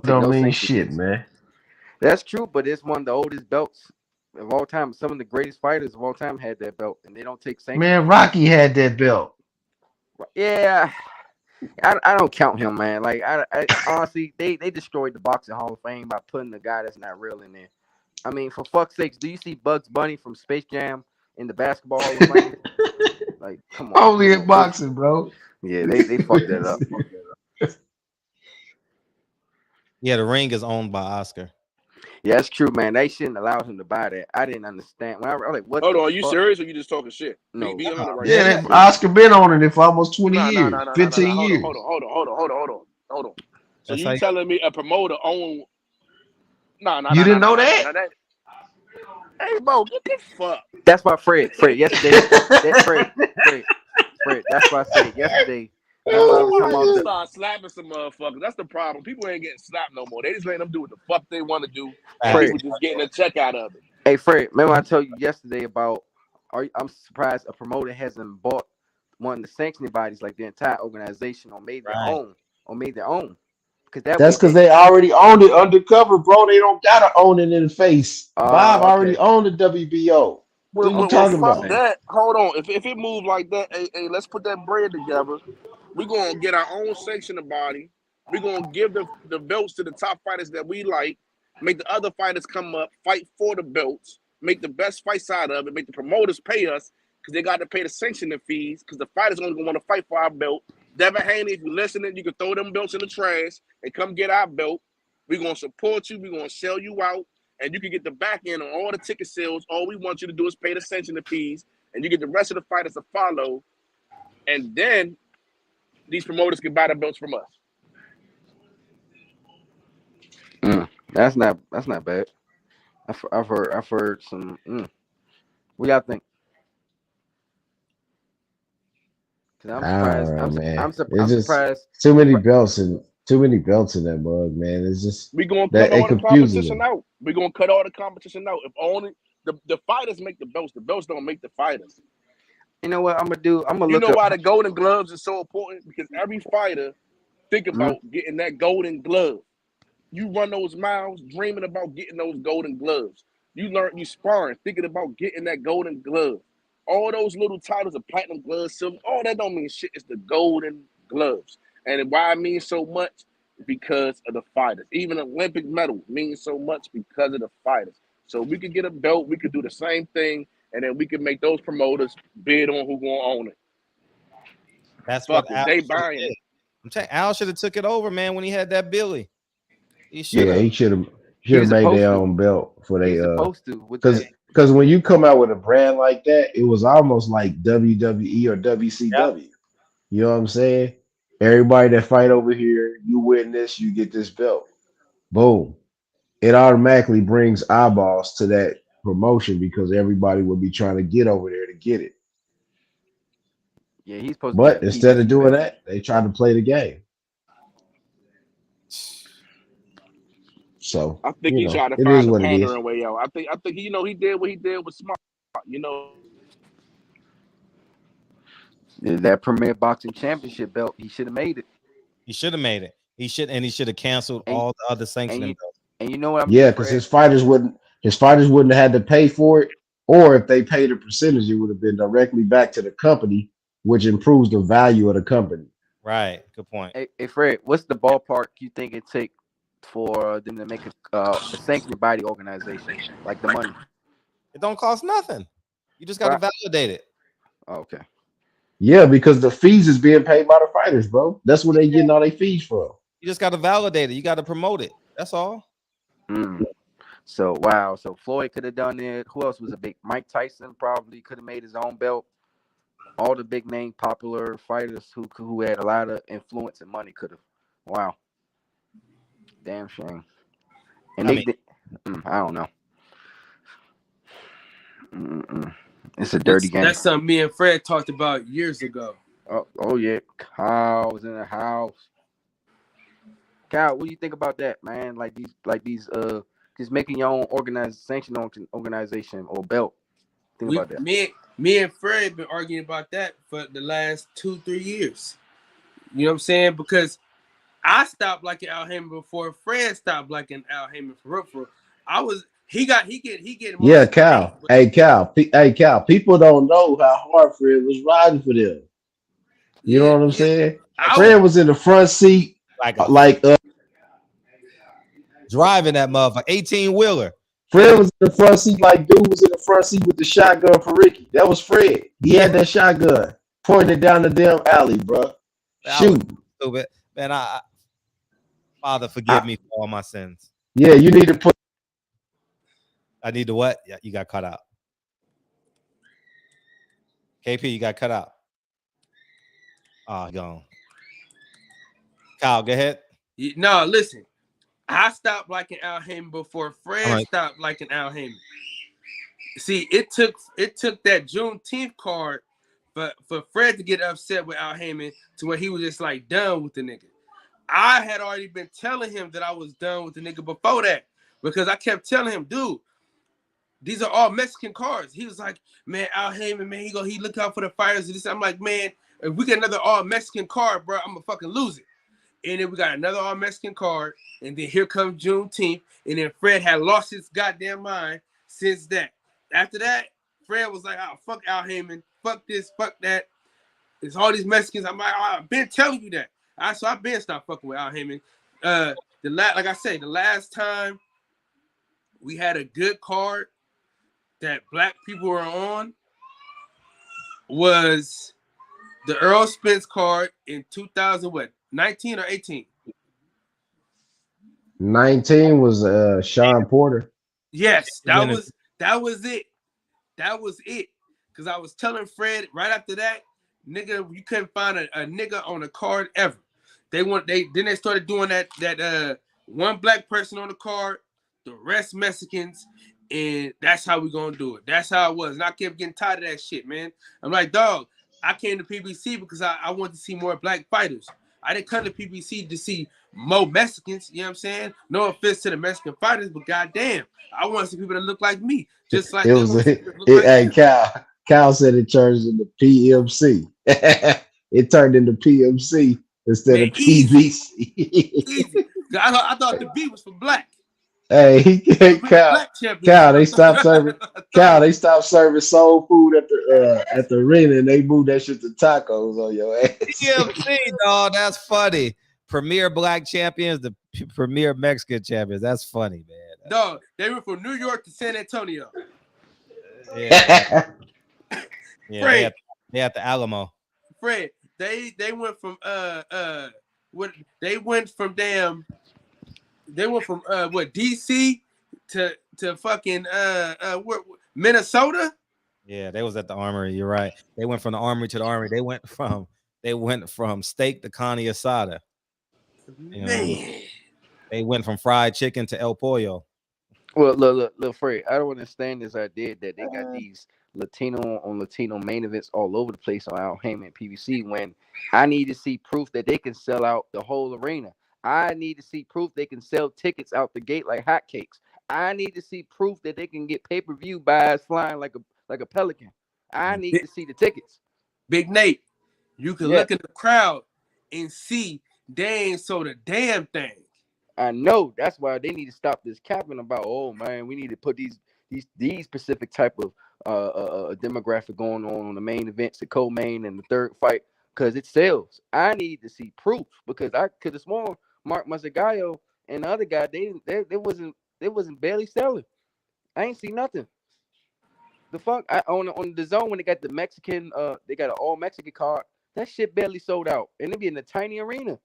Don't mean shit, man. That's true, but it's one of the oldest belts of all time. Some of the greatest fighters of all time had that belt, and they don't take sanctioning. Man, Rocky had that belt. Yeah. I don't count him, man. Like I honestly, they destroyed the Boxing Hall of Fame by putting the guy that's not real in there. I mean, for fuck's sakes, do you see Bugs Bunny from Space Jam in the Basketball Hall of Fame? Like, come on. Only in boxing, bro. Yeah, they fucked that up. Yeah, the ring is owned by Oscar. Yeah, that's true, man. They shouldn't allow him to buy that. I didn't understand. When I was like, what? Hold on, are you serious or you just talking shit? No. Yeah, Oscar been on it for almost 20 years, 15 years. Hold on. So you telling me a promoter own? You didn't know that? Hey, Bo, get the fuck. That's why Fred, yesterday. Fred, that's why I said yesterday. Start slapping some motherfuckers. That's the problem. People ain't getting slapped no more. They just letting them do what the fuck they want to do. People just getting a check out of it. Hey, Fred, remember I told you yesterday about? I'm surprised a promoter hasn't bought one of the sanctioning bodies, like the entire organization, or made their own. That's because they already owned it undercover, bro. They don't gotta own it in the face. Bob already owned the WBO. What are you talking about? That, hold on. If it moves like that, hey, let's put that bread together. We're going to get our own sanctioning body. We're going to give the belts to the top fighters that we like, make the other fighters come up, fight for the belts, make the best fights out of it, make the promoters pay us because they got to pay the sanctioning fees because the fighters only going to want to fight for our belt. Devin Haney, if you're listening, you can throw them belts in the trash and come get our belt. We're going to support you. We're going to sell you out, and you can get the back end on all the ticket sales. All we want you to do is pay the sanctioning fees, and you get the rest of the fighters to follow, and then these promoters can buy the belts from us. That's not bad. I've heard some. What y'all think? I'm surprised. Too many belts in that mug, man. It's just we're gonna cut all the competition out. We're gonna cut all the competition out. If only the fighters make the belts don't make the fighters. You know what I'm gonna do? I'm gonna look. You know why the Golden Gloves is so important? Because every fighter think about getting that Golden Glove. You run those miles dreaming about getting those Golden Gloves. You sparring thinking about getting that Golden Glove. All those little titles of platinum gloves, silver, all that don't mean shit. It's the Golden Gloves. And why it means so much? Because of the fighters. Even Olympic medal means so much because of the fighters. So we could get a belt, we could do the same thing, and then we can make those promoters bid on who's gonna own it. That's what they buying it. I'm saying Al should have took it over, man, when he had that Billy. He should have made their own belt for they because when you come out with a brand like that, it was almost like WWE or WCW. Yep. You know what I'm saying? Everybody that fight over here, you win this, you get this belt. Boom. It automatically brings eyeballs to that promotion because everybody would be trying to get over there to get it. Yeah, he's supposed but instead of doing that, they try to play the game. So I think he tried to find the pandering way out. I think he did what he did with Smart. That Premier Boxing Championship belt, he should have made it. He should have canceled all the other sanctioning belts. And you know what? Because his fighters wouldn't have had to pay for it, or if they paid a percentage, it would have been directly back to the company, which improves the value of the company. Right. Good point. Hey Fred, what's the ballpark you think it take for them to make a sanctioned body organization, like the money. It don't cost nothing. You just got to validate it. Okay. Yeah, because the fees is being paid by the fighters, bro. That's where they getting all their fees from. You just got to validate it. You got to promote it. That's all. So wow. So Floyd could have done it. Who else was a big? Mike Tyson probably could have made his own belt. All the big name popular fighters who had a lot of influence and money could have. Wow. Damn shame. And I don't know. It's a dirty game. That's something me and Fred talked about years ago. Oh yeah, Kyle was in the house. Kyle, what do you think about that, man? Like these just making your own sanctioned organization or belt. Think about that. Me and Fred been arguing about that for the last 2-3 years. You know what I'm saying? Because I stopped liking Al Haymon before Fred stopped liking Al Haymon for real. He get Yeah, Cal. Hey, Cal. Hey, Cal. People don't know how hard Fred was riding for them. You know what I'm saying? Fred was in the front seat, like driving that motherfucker, 18-wheeler. Fred was in the front seat, like dude was in the front seat with the shotgun for Ricky. That was Fred. He had that shotgun pointed down the damn alley, bro. Shoot, stupid man. Father, forgive me for all my sins. Yeah, you need to put. I need to what? Yeah, you got cut out. KP, you got cut out. Oh, gone. Kyle, go ahead. No, listen. I stopped liking Al Haymon before Fred stopped liking Al Haymon. See, it took that Juneteenth card for Fred to get upset with Al Haymon to where he was just like done with the nigga. I had already been telling him that I was done with the nigga before that because I kept telling him, dude, these are all Mexican cards. He was like, man, Al Haymon, man, he look out for the fighters. I'm like, man, if we get another all Mexican card, bro, I'm gonna fucking lose it. And then we got another all Mexican card, and then here comes Juneteenth, and then Fred had lost his goddamn mind since that. After that, Fred was like, oh, fuck Al Haymon, fuck this, fuck that. It's all these Mexicans. I'm like, oh, I've been telling you that. So I've been stopped fucking with Al Haymon. Like I say, the last time we had a good card that black people were on was the Earl Spence card in 2019 or 18? 19 was Sean Porter. Yes, that was it. That was it. Because I was telling Fred right after that, nigga, you couldn't find a nigga on a card ever. They started doing that one black person on the card, the rest Mexicans, and that's how we gonna do it. That's how it was. And I kept getting tired of that shit, man. I'm like, dog, I came to PBC because I wanted to see more black fighters. I didn't come to PBC to see more Mexicans, you know what I'm saying? No offense to the Mexican fighters, but goddamn, I want to see people that look like me. Just like hey, Cal said it turned into PMC. It turned into PMC instead of PBC. Easy. I thought the B was for black. Hey, Cal, they stopped serving soul food at the arena, and they moved that shit to tacos on your ass. PMC, dog, that's funny. Premier black champions, the premier Mexican champions. That's funny, man. Dog, they went from New York to San Antonio. Yeah, Fred, they had the Alamo. Fred, they went from DC to fucking Minnesota. Yeah, they was at the Armory. You're right. They went from the Armory to the Armory. They went from steak to carne asada. Man, they went from fried chicken to El Pollo. Well, look, Fred. I don't understand this idea that they got these Latino main events all over the place on Al Haymon PBC when I need to see proof that they can sell out the whole arena. I need to see proof they can sell tickets out the gate like hotcakes. I need to see proof that they can get pay-per-view buys flying like a pelican. I need to see the tickets. Big Nate, you can look in the crowd and see they ain't sold a damn thing. I know. That's why they need to stop this capping about, oh man, we need to put these specific type of demographic going on the main events, the co-main and the third fight, because it sells. I need to see proof because I could have sworn Mark Mazzagallo and the other guy, they wasn't barely selling. I ain't see nothing. The fuck on the zone when they got the Mexican, they got an all Mexican card. That shit barely sold out, and it be in a tiny arena,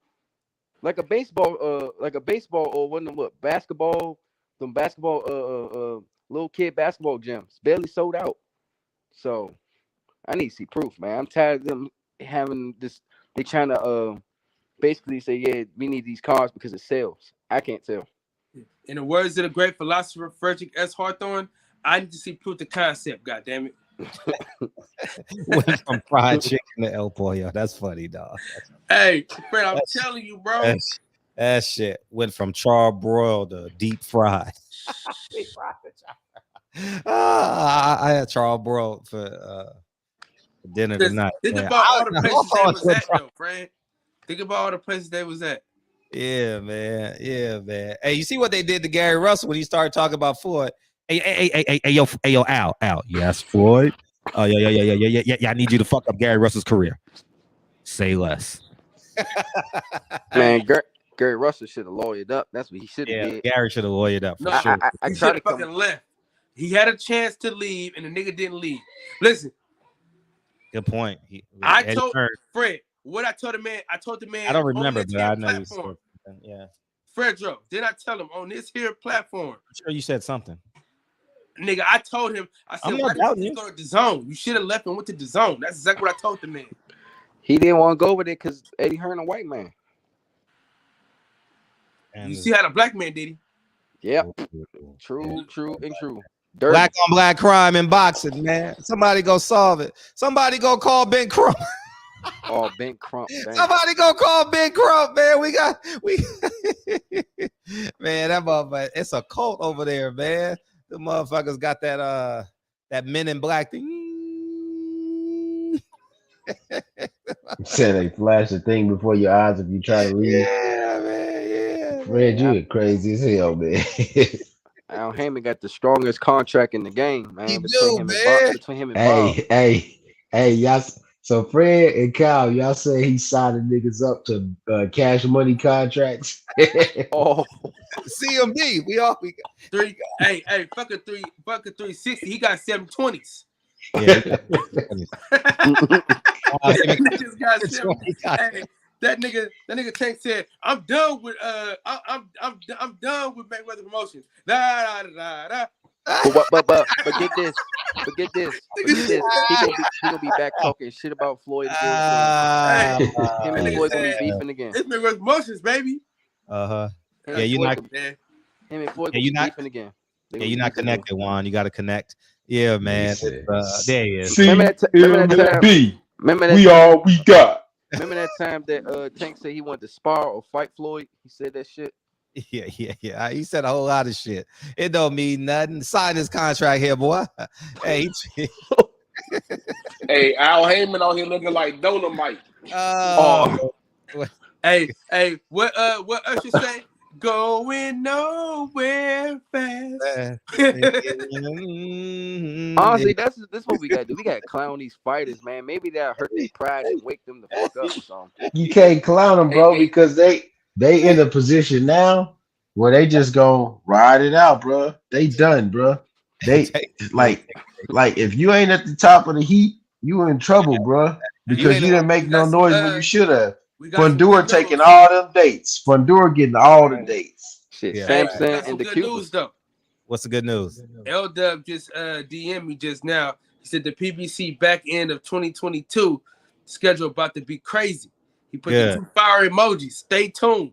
like a baseball, or one of them basketball, little kid basketball gyms, barely sold out. So I need to see proof, man. I'm tired of them having this. They trying to basically say, yeah, we need these cars because it sells. I can't tell. In the words of the great philosopher Frederick S. Hawthorne, I need to see proof of concept. God damn it. Went from fried chicken to El Pollo. That's funny, dog. Hey, Fred, I'm telling you, bro. That shit went from charbroiled to deep fried. I had charbroiled for dinner tonight. Think about all the places they was at, though, Fred. Think about all the places they was at. Yeah, man. Yeah, man. Hey, you see what they did to Gary Russell when he started talking about Floyd? Hey, yo, Al. Yes, Floyd. Oh, yeah. I need you to fuck up Gary Russell's career. Say less. Man, Gary Russell should have lawyered up. That's what he should have did. Gary should have lawyered up for sure. He should have fucking left. He had a chance to leave, and the nigga didn't leave. Listen. Good point. I told Fred what I told the man. I told the man. I don't remember, but I know you said something. Yeah. Fredro, did I tell him on this here platform? I'm sure you said something. Nigga, I told him. I said, why did you go to the zone? You should have left and went to the zone. That's exactly what I told the man. He didn't want to go over there because Eddie Hearn a white man. And you see how the black man did he? Yep. True. Dirty. Black on black crime in boxing, man. Somebody go solve it. Somebody go call Ben Crump. Oh, Ben Crump. Dang. Somebody go call Ben Crump, man. We man, that motherfucker, it's a cult over there, man. The motherfuckers got that Men in Black thing. Said they flash the thing before your eyes if you try to leave. Yeah, man. Yeah. Fred, you crazy as hell, man. Al Haymon got the strongest contract in the game, man. He between him and Bob. Hey, y'all. So Fred and Kyle, y'all say he signing niggas up to cash money contracts. Oh, CMB, we got three. Hey, fucking 360. He got 720s. Yeah. That nigga Tank said, I'm done with I'm done with Mayweather Promotions. Da, da, da, da. But get this. He gonna be back talking shit about Floyd. Him and Floyd gonna be beefing again. It's Mayweather Promotions, baby. Yeah, you're not. Him and Floyd gonna be beefing again. Yeah, you're not connected, Juan. You got to connect. Yeah, man. There he is. Remember that time? We all we got. Remember that time that Tank said he wanted to spar or fight Floyd? He said that shit. Yeah. He said a whole lot of shit. It don't mean nothing. Sign this contract here, boy. Hey, hey, Al Haymon out here looking like Dolomite. Hey, what Usher say? Going nowhere fast. Honestly, this is what we gotta do. We gotta clown these fighters, man. Maybe that'll hurt their pride and wake them the fuck up or something. You can't clown them, bro, because they in a position now where they just gonna ride it out, bro. They done, bro. They like if you ain't at the top of the heap, you in trouble, bro, because you didn't make no noise when you should have. Fundura taking all them dates. Fundura getting all the dates. Shit, Samson and the news though. What's the good news? L-Dub just DM'd me just now. He said the PBC back end of 2022 schedule about to be crazy. He put the 2 fire emojis. Stay tuned.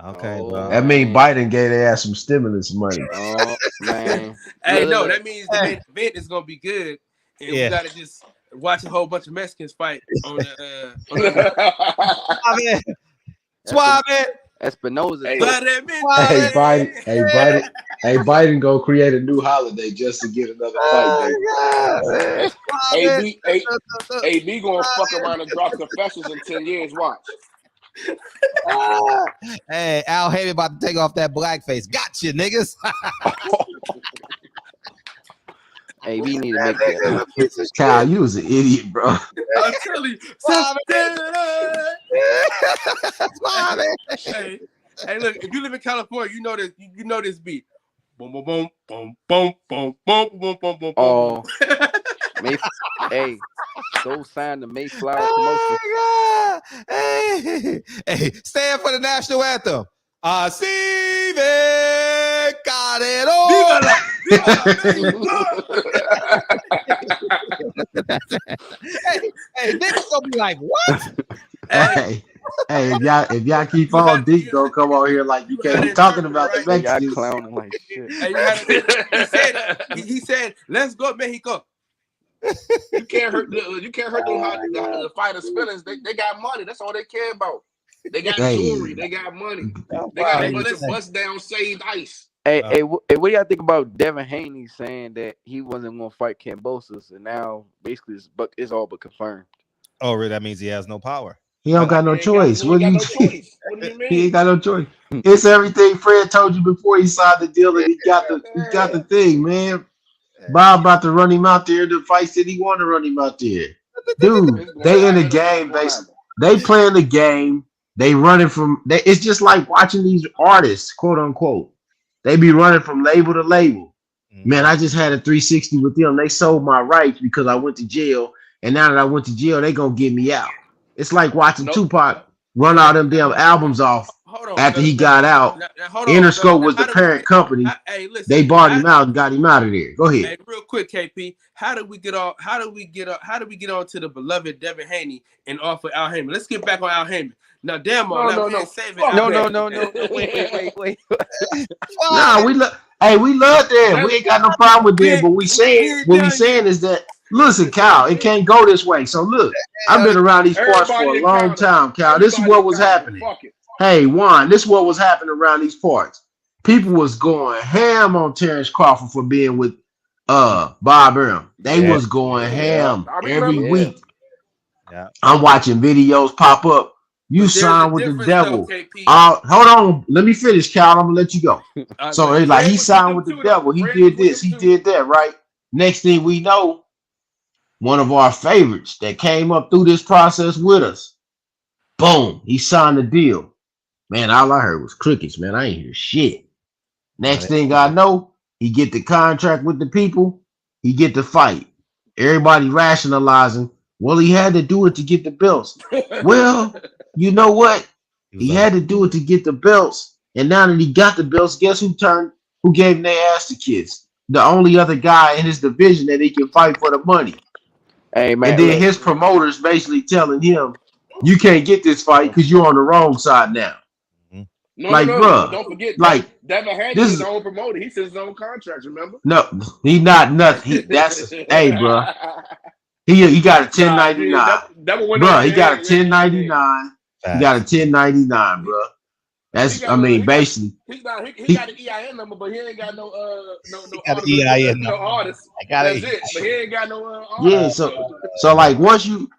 Okay, bro. That means Biden gave their ass some stimulus money. Oh man. Hey, no, that means the main event is gonna be good, and we gotta just watch a whole bunch of Mexicans fight on the. Suave. Espinosa. Hey, Biden go create a new holiday just to get another fight. AB gonna fuck around and drop confessions in 10 years. Watch. Hey, Al Haymon about to take off that blackface. Gotcha, niggas. Hey, we need to make that. Kyle, you was an idiot, bro. I'm telling you. Hey, look, if you live in California, you know this. You know this beat. Boom, boom, boom, boom, boom, boom, boom, boom, boom, boom. Oh, hey, go sign the Mayflower promotion. Oh my God. Hey, stand for the national anthem. Steve got it all. Hey, niggas gonna be like, what? Hey, if y'all keep on deep, gonna come on here like you can't be talking about the Mexicans. Clowning like shit. Hey, he said, "Let's go, Mexico." You can't hurt the fighters' feelings. They got money. That's all they care about. They got jewelry. They got money. They got a bunch of bust down saved ice. Hey, what do y'all think about Devin Haney saying that he wasn't going to fight Kambosos, and now basically it's all but confirmed? Oh, really? That means he has no power. He don't got no choice. What do you mean? He ain't got no choice. It's everything Fred told you before he signed the deal, and he got the thing, man. Bob about to run him out there. The fights that he want to run him out there. Dude, they in the game. They playing the game. They running from. It's just like watching these artists, quote unquote. They be running from label to label. Man, I just had a 360 with them. They sold my rights because I went to jail. And now that I went to jail, they gonna get me out. It's like watching Tupac run all them damn albums off after he got out. Interscope was the parent company. They bought him out and got him out of there. Go ahead. Hey, real quick, KP. How do we get on to the beloved Devin Haney and offer Al Haymon? Let's get back on Al Haymon. Now, damn, No. Wait. Nah, we love them. We ain't got no problem with them. But what we saying is that, listen, Cal, it can't go this way. So look, I've been around these parts for a long time, Cal. This is what was happening. Hey, Juan, this is what was happening around these parts. People was going ham on Terrence Crawford for being with Bob Arum. They was going ham every week. Yeah. I'm watching videos pop up. You signed with the devil. Hold on. Let me finish, Cal. I'm going to let you go. So it's like he signed with the devil. He did this. He did that, right? Next thing we know, one of our favorites that came up through this process with us, boom, he signed the deal. Man, all I heard was crickets, man. I ain't hear shit. Next thing I know, he get the contract with the people. He get the fight. Everybody rationalizing, well, he had to do it to get the belts. Well, you know what? He had to do it to get the belts. And now that he got the belts, guess who gave him their ass to kiss? The only other guy in his division that he can fight for the money. Hey, man, and then his promoters basically telling him, you can't get this fight because you're on the wrong side now. No, don't forget. Like, Devin Haney is his own promoter. He says his own contracts, remember? No, he's not nothing. Hey, bro. He got a 1099. Bro, he got a 1099. He got a 1099, bro. That's, basically. He got an EIN number, but he ain't got no artist. That's it. But he ain't got no artist. Yeah, so like once you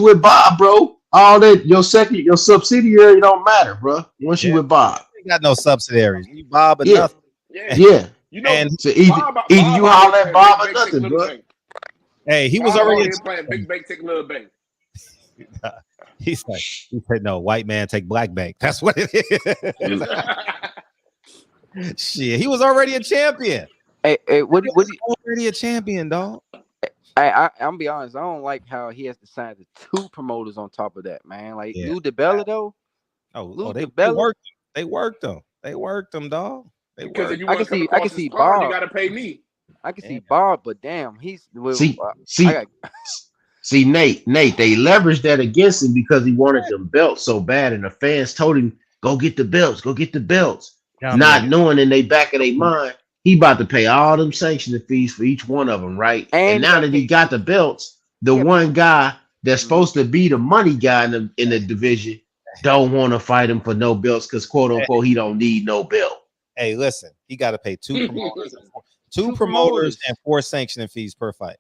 with Bob, bro, all that your subsidiary don't matter, bro. Once you with Bob, you got no subsidiaries. You Bob and nothing. Yeah. You know, and so either you holler at Bob or nothing, bro. Hey, he was already playing Big Bank, take Little Bank. He said, no, white man take black bank. That's what it is. Shit, he was already a champion. Hey, what already a champion, dog. I'm be honest, I don't like how he has to sign the two promoters on top of that, man. Like Lou DiBella though. They worked them. They worked them, dog. I can see Bob. You gotta pay me. I can see Bob, but damn, See, Nate, they leveraged that against him because he wanted them belts so bad, and the fans told him, go get the belts. Not knowing in the back of their mind, he about to pay all them sanctioning fees for each one of them, right? And now that he got the belts, the one guy that's supposed to be the money guy in the division don't want to fight him for no belts because, quote unquote, he don't need no belt. Hey, listen, he got to pay two promoters and 4 sanctioning fees per fight.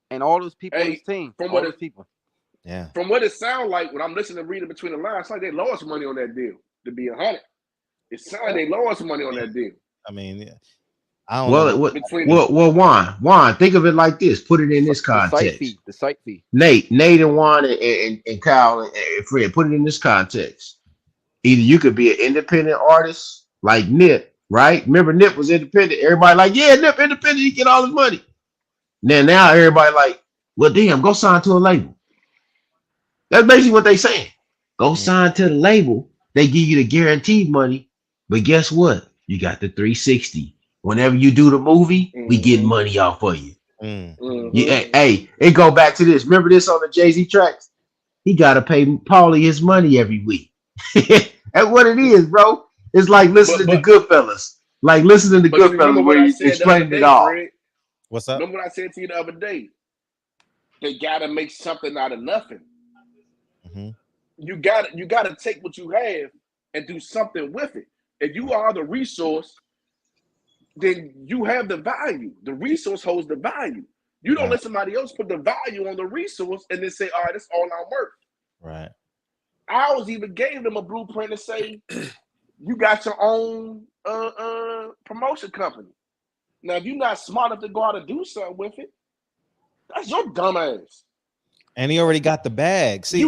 And all those people on his team. From what it sounds like, when I'm listening to reading between the lines, it's like they lost money on that deal, to be 100. It sounds like they lost money on that deal. I mean, I don't know. Well, Juan, think of it like this. Put it in this context. The site fee. Nate and Juan and Kyle and Fred, put it in this context. Either you could be an independent artist like Nip, right? Remember Nip was independent. Everybody like, yeah, Nip independent, he get all his money. Now everybody like, well, damn, go sign to a label. That's basically what they saying. Go sign to the label. They give you the guaranteed money, but guess what? You got the 360. Whenever you do the movie, we get money off for you. Yeah, hey, it go back to this. Remember this on the Jay-Z tracks? He gotta pay Paulie his money every week. That's what it is, bro. It's like listening to Goodfellas. Like listening to Goodfellas where you explain it all. Fred, what's up? Remember what I said to you the other day? They gotta make something out of nothing. You gotta take what you have and do something with it. If you are the resource, then you have the value. The resource holds the value. You don't let somebody else put the value on the resource and then say, all right, that's all I'm worth. Right. Ours even gave them a blueprint to say, you got your own promotion company. Now, if you're not smart enough to go out and do something with it, that's your dumb ass. And he already got the bag. See,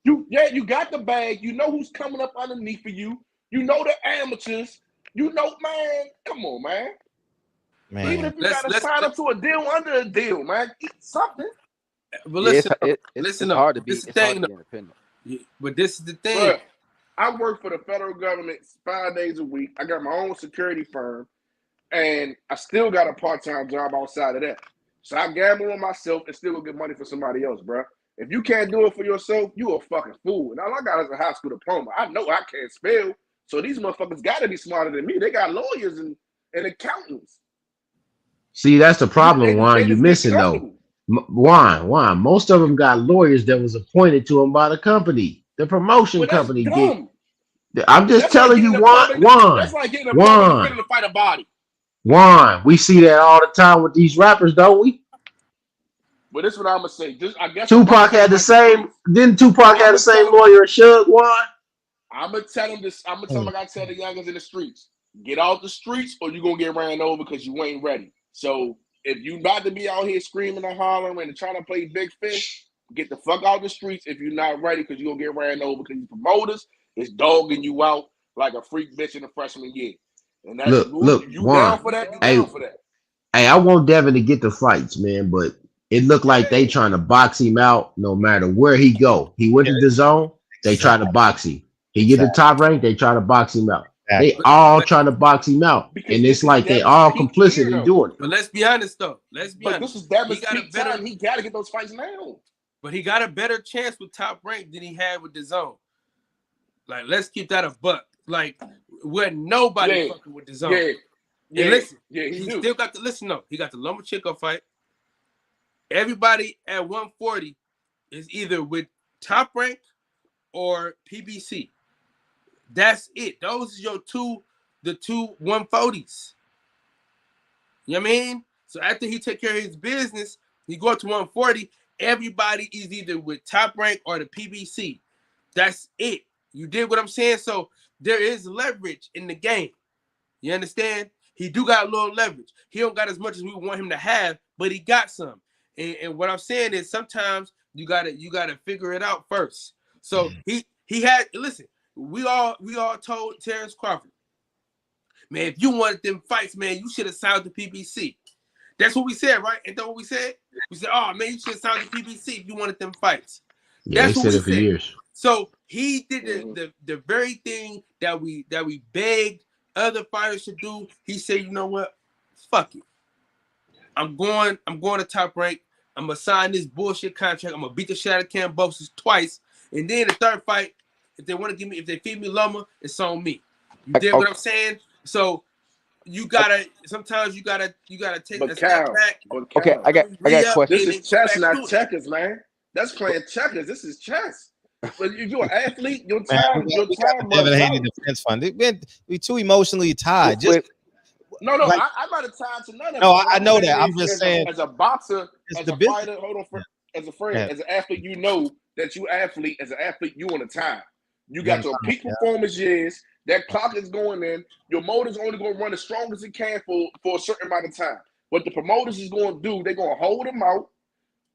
you got the bag. You know who's coming up underneath of you. You know the amateurs. You know, man, come on, man. Even if you got to sign up to a deal under a deal, man, eat something. But listen, it's hard to be independent. But this is the thing. Bruh, I work for the federal government 5 days a week. I got my own security firm, and I still got a part-time job outside of that. So I gamble on myself and still get money for somebody else, bro. If you can't do it for yourself, you a fucking fool. And all I got is a high school diploma. I know I can't spell, so these motherfuckers got to be smarter than me. They got lawyers and accountants. See, that's the problem, Juan. You're missing though. Juan. Most of them got lawyers that was appointed to them by the company, the promotion company. I'm just telling you, Juan. That's like getting a public to fight a body. Juan, we see that all the time with these rappers, don't we? But this is what I'm gonna say. I guess Tupac had the same. Didn't Tupac have the same lawyer as Suge, Juan? I'm gonna tell him this. I'm gonna tell him like I tell the youngers in the streets: get out the streets, or you're gonna get ran over because you ain't ready. So if you about to be out here screaming and hollering and trying to play big fish, get the fuck out the streets if you're not ready, because you're gonna get ran over because these promoters is dogging you out like a freak bitch in the freshman year. And that's look, you down for that? You down for that? Hey, I want Devin to get the fights, man, but it looked like they trying to box him out no matter where he go. He went to the zone, they try to box him. He get the top rank, they try to box him out. They all trying to box him out, and it's like they all complicit in doing it. But let's be honest, though. Let's be honest. This is Devin's peak time. He got to get those fights now. But he got a better chance with Top Rank than he had with the zone. Like, let's keep that a buck. Like, where nobody fucking with the zone. And listen, he still got he got the Lomachenko fight. Everybody at 140 is either with Top Rank or PBC. That's it. Those are your the two 140s. You know what I mean? So after he take care of his business, he go up to 140. Everybody is either with Top Rank or the PBC. That's it. You did what I'm saying? So there is leverage in the game. You understand? He do got a little leverage. He don't got as much as we want him to have, but he got some. And what I'm saying is sometimes you gotta figure it out first. So he had, listen, we all told Terrence Crawford, man, if you wanted them fights, man, you should have signed the PBC. That's what we said, right? Ain't that what we said? We said, oh man, you should have signed the PBC if you wanted them fights. Yeah, that's what we said. For years. So he did the very thing that we begged other fighters to do. He said, you know what? Fuck it. I'm going to Top Rank. I'm gonna sign this bullshit contract. I'm gonna beat the shit out of Cambosis twice. And then the third fight, if they want to give me, if they feed me Loma, it's on me. You did what I'm saying? So you gotta sometimes you gotta take a step back. Okay, I got a question. This is chess, not checkers, man. That's playing checkers. This is chess. But if you're an athlete, your time. Never hated defense fund. We too emotionally tied. No, like, I'm not tied to none of it. No, I know that. I'm just saying, as a boxer, as a fighter, hold on, as a friend, as an athlete, you know that you athlete. As an athlete, you on a time. You got your peak performance years. That clock is going in. Your motor's only going to run as strong as it can for a certain amount of time. What the promoters is going to do, they're going to hold them out.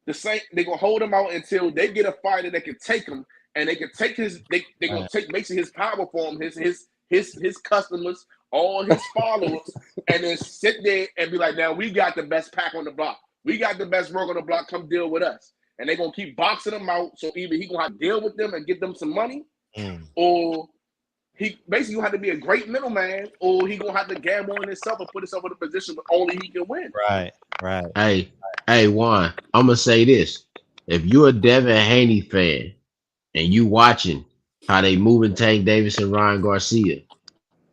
They're going to hold them out until they get a fighter that can take them. and they can take his. They're gonna take basically his power for him, his customers, all his followers, and then sit there and be like, now we got the best pack on the block. We got the best work on the block. Come deal with us. And they're gonna keep boxing them out. So either he gonna have to deal with them and get them some money, or he basically gonna have to be a great middleman, or he gonna have to gamble on himself and put himself in a position where only he can win. Right. Hey, Juan, I'm gonna say this. If you're a Devin Haney fan and you watching how they moving Tank Davis and Ryan Garcia,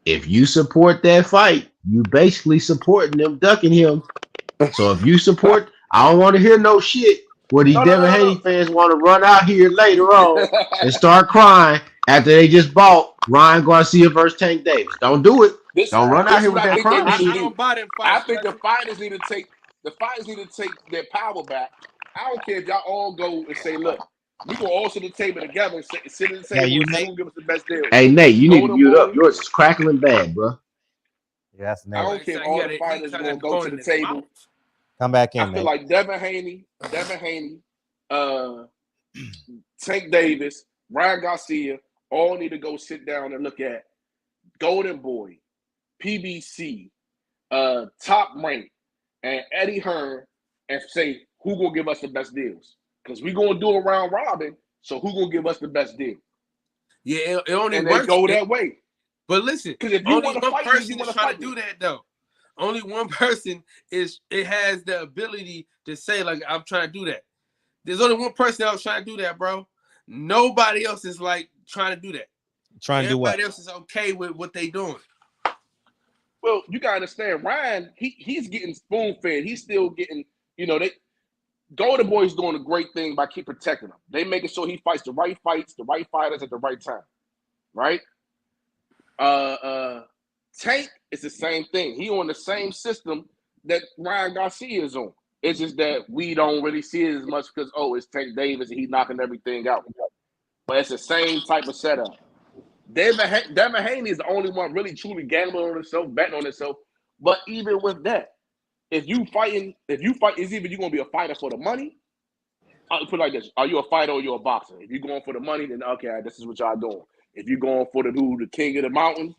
if you support that fight, you basically supporting them ducking him. So if you support, I don't want to hear no shit where these Devin Haney fans want to run out here later on and start crying after they just bought Ryan Garcia versus Tank Davis. Don't do it. Don't run out here with that crying. I think the fighters need to take their power back. I don't care if y'all all go and say, look, we gonna all sit at the table together and sit at the table and who give us the best deal. Hey Nate, you need to mute up. Yours is crackling bad, bro. Yeah, that's I don't care if all the fighters gonna go to the table. Come back in. I feel like Devin Haney, Tank Davis, Ryan Garcia all need to go sit down and look at Golden Boy, PBC, Top Rank, and Eddie Hearn and say who gonna give us the best deals. Because we gonna do a round robin, so who gonna give us the best deal? Yeah, it only and works. They go that way. But listen, because if you only want to one fight, person is trying to do that though. Only one person has the ability to say, like, I'm trying to do that. There's only one person that was trying to do that, bro. Nobody else is like trying to do that. Everybody else is okay with what they doing. Well, you gotta understand, Ryan, he's getting spoon fed. He's still getting, Golden Boy's doing a great thing by keep protecting him. They making sure he fights the right fights, the right fighters at the right time. Right? Tank is the same thing. He on the same system that Ryan Garcia is on. It's just that we don't really see it as much because, it's Tank Davis and he's knocking everything out. But it's the same type of setup. Devin Haney is the only one really truly gambling on himself, betting on himself. But even with that, if you fight, it's either you're going to be a fighter for the money. I'll put it like this. Are you a fighter or you're a boxer? If you're going for the money, then okay, this is what y'all doing. If you're going for the king of the mountain,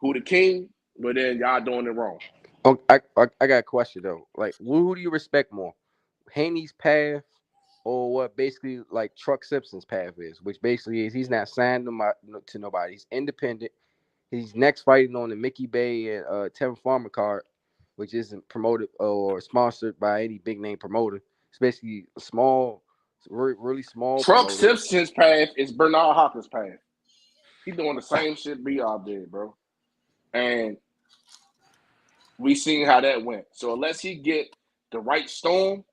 who the king, but then y'all doing it wrong. Oh, I got a question though. Like, who do you respect more, Haney's path, or what basically like Truck Simpson's path is? Which basically is he's not signed to nobody. He's independent. He's next fighting on the Mickey Bay and Tevin Farmer card, which isn't promoted or sponsored by any big name promoter. It's basically a small, really small. Truck Simpson's path is Bernard Hopkins' path. He's doing the same shit B.R. did, bro. And we seen how that went. So unless he get the right storm,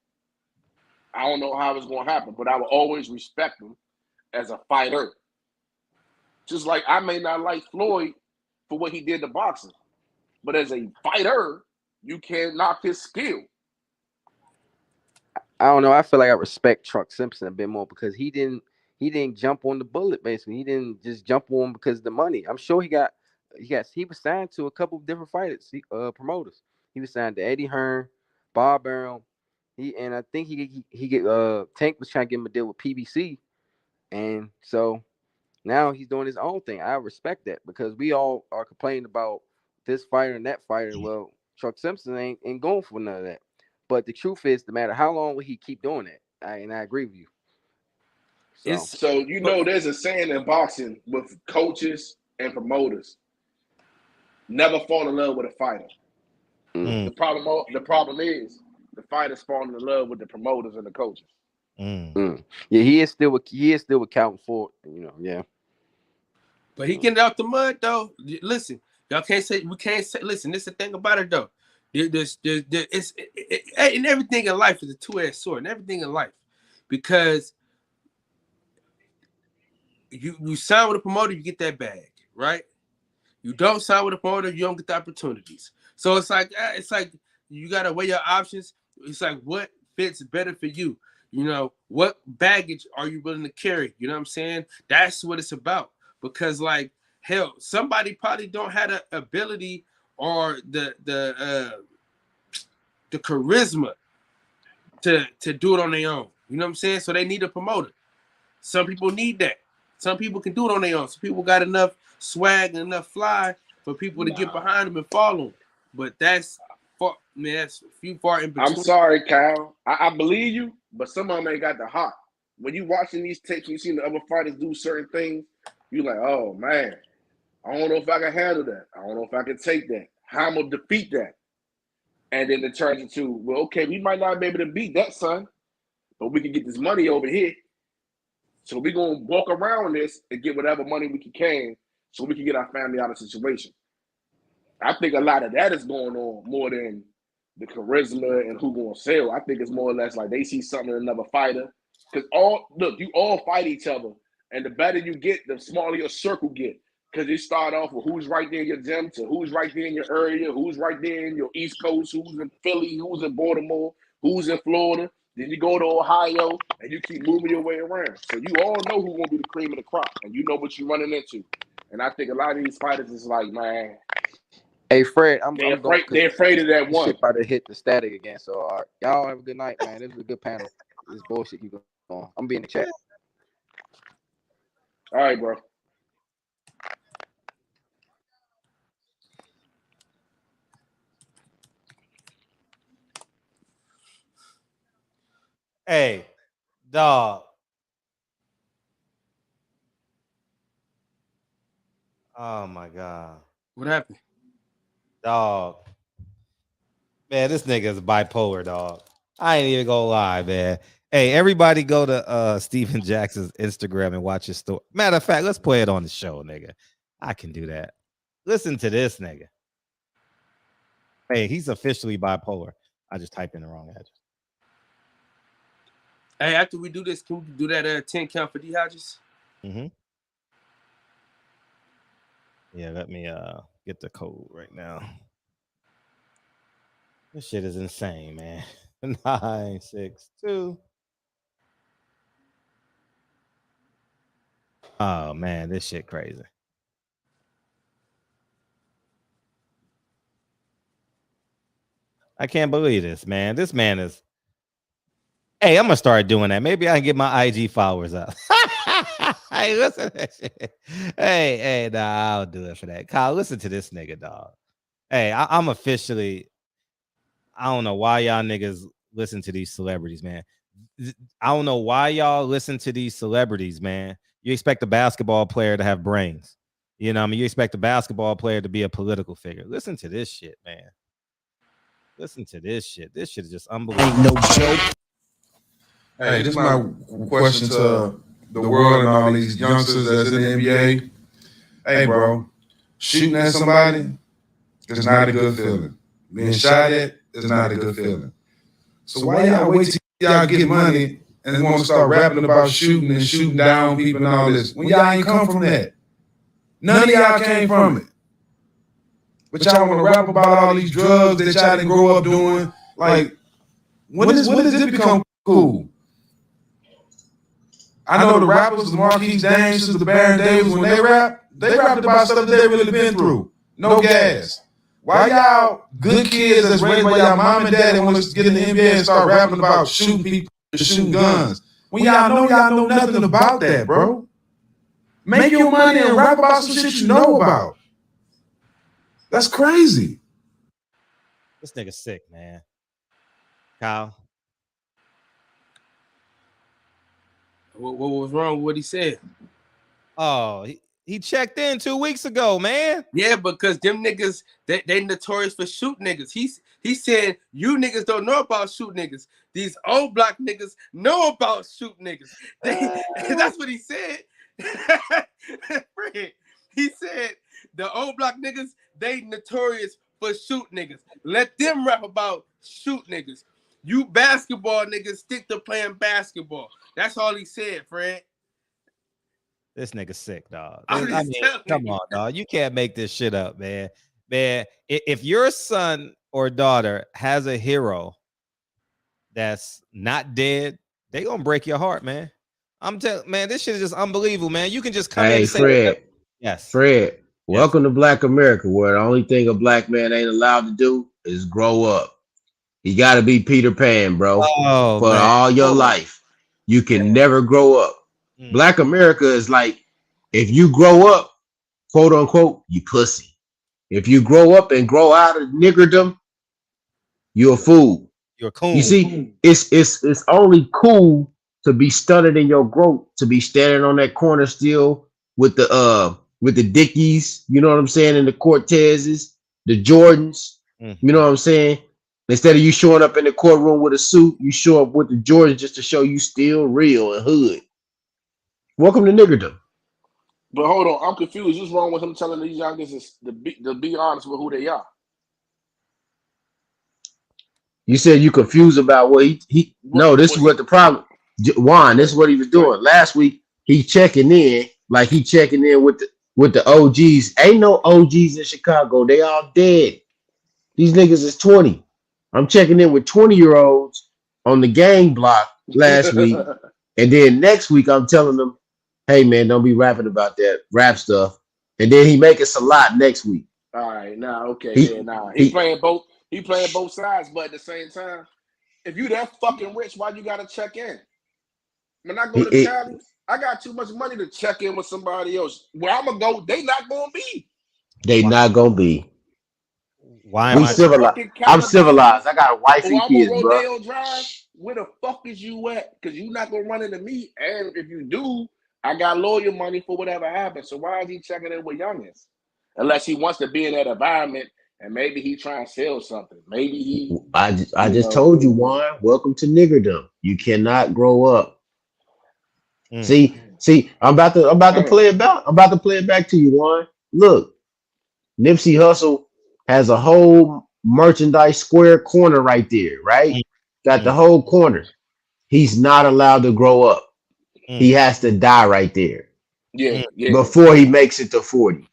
I don't know how it's going to happen. But I will always respect him as a fighter. Just like I may not like Floyd for what he did to boxing. But as a fighter, you can't knock his skill. I don't know. I feel like I respect Truck Simpson a bit more because he didn't jump on the bullet, basically. He didn't just jump on because of the money. I'm sure he was signed to a couple of different fighters, promoters. He was signed to Eddie Hearn, Bob Barrow. And I think Tank was trying to get him a deal with PBC. And so now he's doing his own thing. I respect that because we all are complaining about this fighter and that fighter. Well, Truck Simpson ain't going for none of that. But the truth is, no matter how long will he keep doing that? And I agree with you. So there's a saying in boxing with coaches and promoters: never fall in love with a fighter. The problem is the fighters falling in love with the promoters and the coaches. Yeah, he is still accounting for it, yeah. But he getting out the mud though. Listen, y'all can't say we can't say. Listen, this is the thing about it though. And everything in life is a two-edged sword, and everything in life, because you sign with a promoter, you get that bag, right? You don't sign with a promoter, you don't get the opportunities. So it's like you gotta weigh your options. It's like what fits better for you. What baggage are you willing to carry? You know what I'm saying? That's what it's about. Because like hell, somebody probably don't have the ability or the charisma to do it on their own. You know what I'm saying? So they need a promoter. Some people need that. Some people can do it on their own. Some people got enough swag and enough fly for people to get behind them and follow them. But that's far, man, that's few far in between. I'm sorry, Kyle. I believe you, but some of them ain't got the heart. When you watching these tapes, you see the other fighters do certain things, you like, oh man, I don't know if I can handle that. I don't know if I can take that. How I'm gonna defeat that. And then it turns into, well, okay, we might not be able to beat that, son, but we can get this money over here. So we're going to walk around this and get whatever money we can so we can get our family out of the situation. I think a lot of that is going on more than the charisma and who going to sell. I think it's more or less like they see something in another fighter. Because you all fight each other. And the better you get, the smaller your circle get. Because you start off with who's right there in your gym to who's right there in your area, who's right there in your East Coast, who's in Philly, who's in Baltimore, who's in Florida. Then you go to Ohio, and you keep moving your way around. So you all know who's going to be the cream of the crop, and you know what you're running into. And I think a lot of these fighters is like, man. Hey, Fred, they're afraid of that one. Shit about to hit the static again. So y'all have a good night, man. This was a good panel. This bullshit keep going. I'm being in the chat. All right, bro. Hey, dog. Oh my God. What happened? Dog. Man, this nigga is bipolar, dog. I ain't even gonna lie, man. Hey, everybody go to Steven Jackson's Instagram and watch his story. Matter of fact, let's play it on the show, nigga. I can do that. Listen to this nigga. Hey, he's officially bipolar. I just typed in the wrong address. Hey, after we do this, can we do that 10 count for D Hodges? Mm-hmm. Yeah, let me get the code right now. This shit is insane, man. 962. Oh man, this shit crazy. I can't believe this, man. This man is. Hey, I'm gonna start doing that. Maybe I can get my IG followers up. Hey, listen to that shit. Hey, nah, I'll do it for that. Kyle, listen to this nigga, dog. Hey, I'm officially. I don't know why y'all niggas listen to these celebrities, man. I don't know why y'all listen to these celebrities, man. You expect a basketball player to have brains. You know what I mean? You expect a basketball player to be a political figure. Listen to this shit, man. Listen to this shit. This shit is just unbelievable. Ain't no joke. Hey, this is my question to the world and all these youngsters that's in the NBA. Hey, bro, shooting at somebody is not a good feeling. Being shot at is not a good feeling. So why y'all wait till y'all get money and want to start rapping about shooting and shooting down people and all this when y'all ain't come from that? None of y'all came from it. But y'all want to rap about all these drugs that y'all didn't grow up doing. Like, when does it become cool? I know the rappers, the Marquise Dames, the Baron Davis, when they rapped about stuff that they really been through. No gas. Why y'all good kids that's raised by y'all mom and dad and want us to get in the NBA and start rapping about shooting people and shooting guns? When y'all know nothing about that, bro. Make your money and rap about some shit you know about. That's crazy. This nigga's sick, man. Kyle. What was wrong with what he said? Oh, he checked in 2 weeks ago, man. Yeah, because them niggas, they notorious for shoot niggas. He said you niggas don't know about shoot niggas. These old black niggas know about shoot niggas. That's what he said. He said the old black niggas, they notorious for shoot niggas. Let them rap about shoot niggas. You basketball niggas stick to playing basketball. That's all he said, Fred. This nigga sick, dog. I mean, come on, dog. You can't make this shit up, man. Man, if your son or daughter has a hero that's not dead, they gonna break your heart, man. I'm telling, man, this shit is just unbelievable, man. You can just come in and say, Fred. Yes, Fred. Welcome to Black America, where the only thing a black man ain't allowed to do is grow up. You got to be Peter Pan, bro, for all your life. You can never grow up. Black America is like If you grow up, quote unquote, you pussy. If you grow up and grow out of niggerdom, you're a fool. You're cool. You see, it's only cool to be stunted in your growth, to be standing on that corner still with the Dickies, you know what I'm saying, and the Cortezes, the Jordans, you know what I'm saying? Instead of you showing up in the courtroom with a suit, you show up with the Jordans just to show you still real and hood. Welcome to niggerdom. But hold on, I'm confused. What's wrong with him telling these youngsters to be honest with who they are? You said you confused about what he no, this is what the problem. Juan, this is what he was doing. Last week, he checking in, like he checking in with the OGs. Ain't no OGs in Chicago. They all dead. These niggas is 20. I'm checking in with 20-year-olds on the gang block last week. And then next week, I'm telling them, hey, man, don't be rapping about that rap stuff. And then he make us a lot next week. All right, now, okay, He playing both. He playing both sides, but at the same time, if you that fucking rich, why you gotta check in? When I go to Cali, I got too much money to check in with somebody else. Where I'm gonna go, they not gonna be. They not gonna be. Why am I civilized? I'm civilized. I got a wife and kids, bro. Rodeo Drive, where the fuck is you at? Because you not gonna run into me. And if you do, I got lawyer money for whatever happens. So why is he checking in with youngins? Unless he wants to be in that environment and maybe he trying to sell something. Maybe he. I just told you, Juan. Welcome to niggerdom. You cannot grow up. See, I'm about to play it back. I'm about to play it back to you, Juan. Look, Nipsey Hussle has a whole merchandise square corner right there, right? Got the whole corner. He's not allowed to grow up. He has to die right there. Yeah. Before he makes it to 40.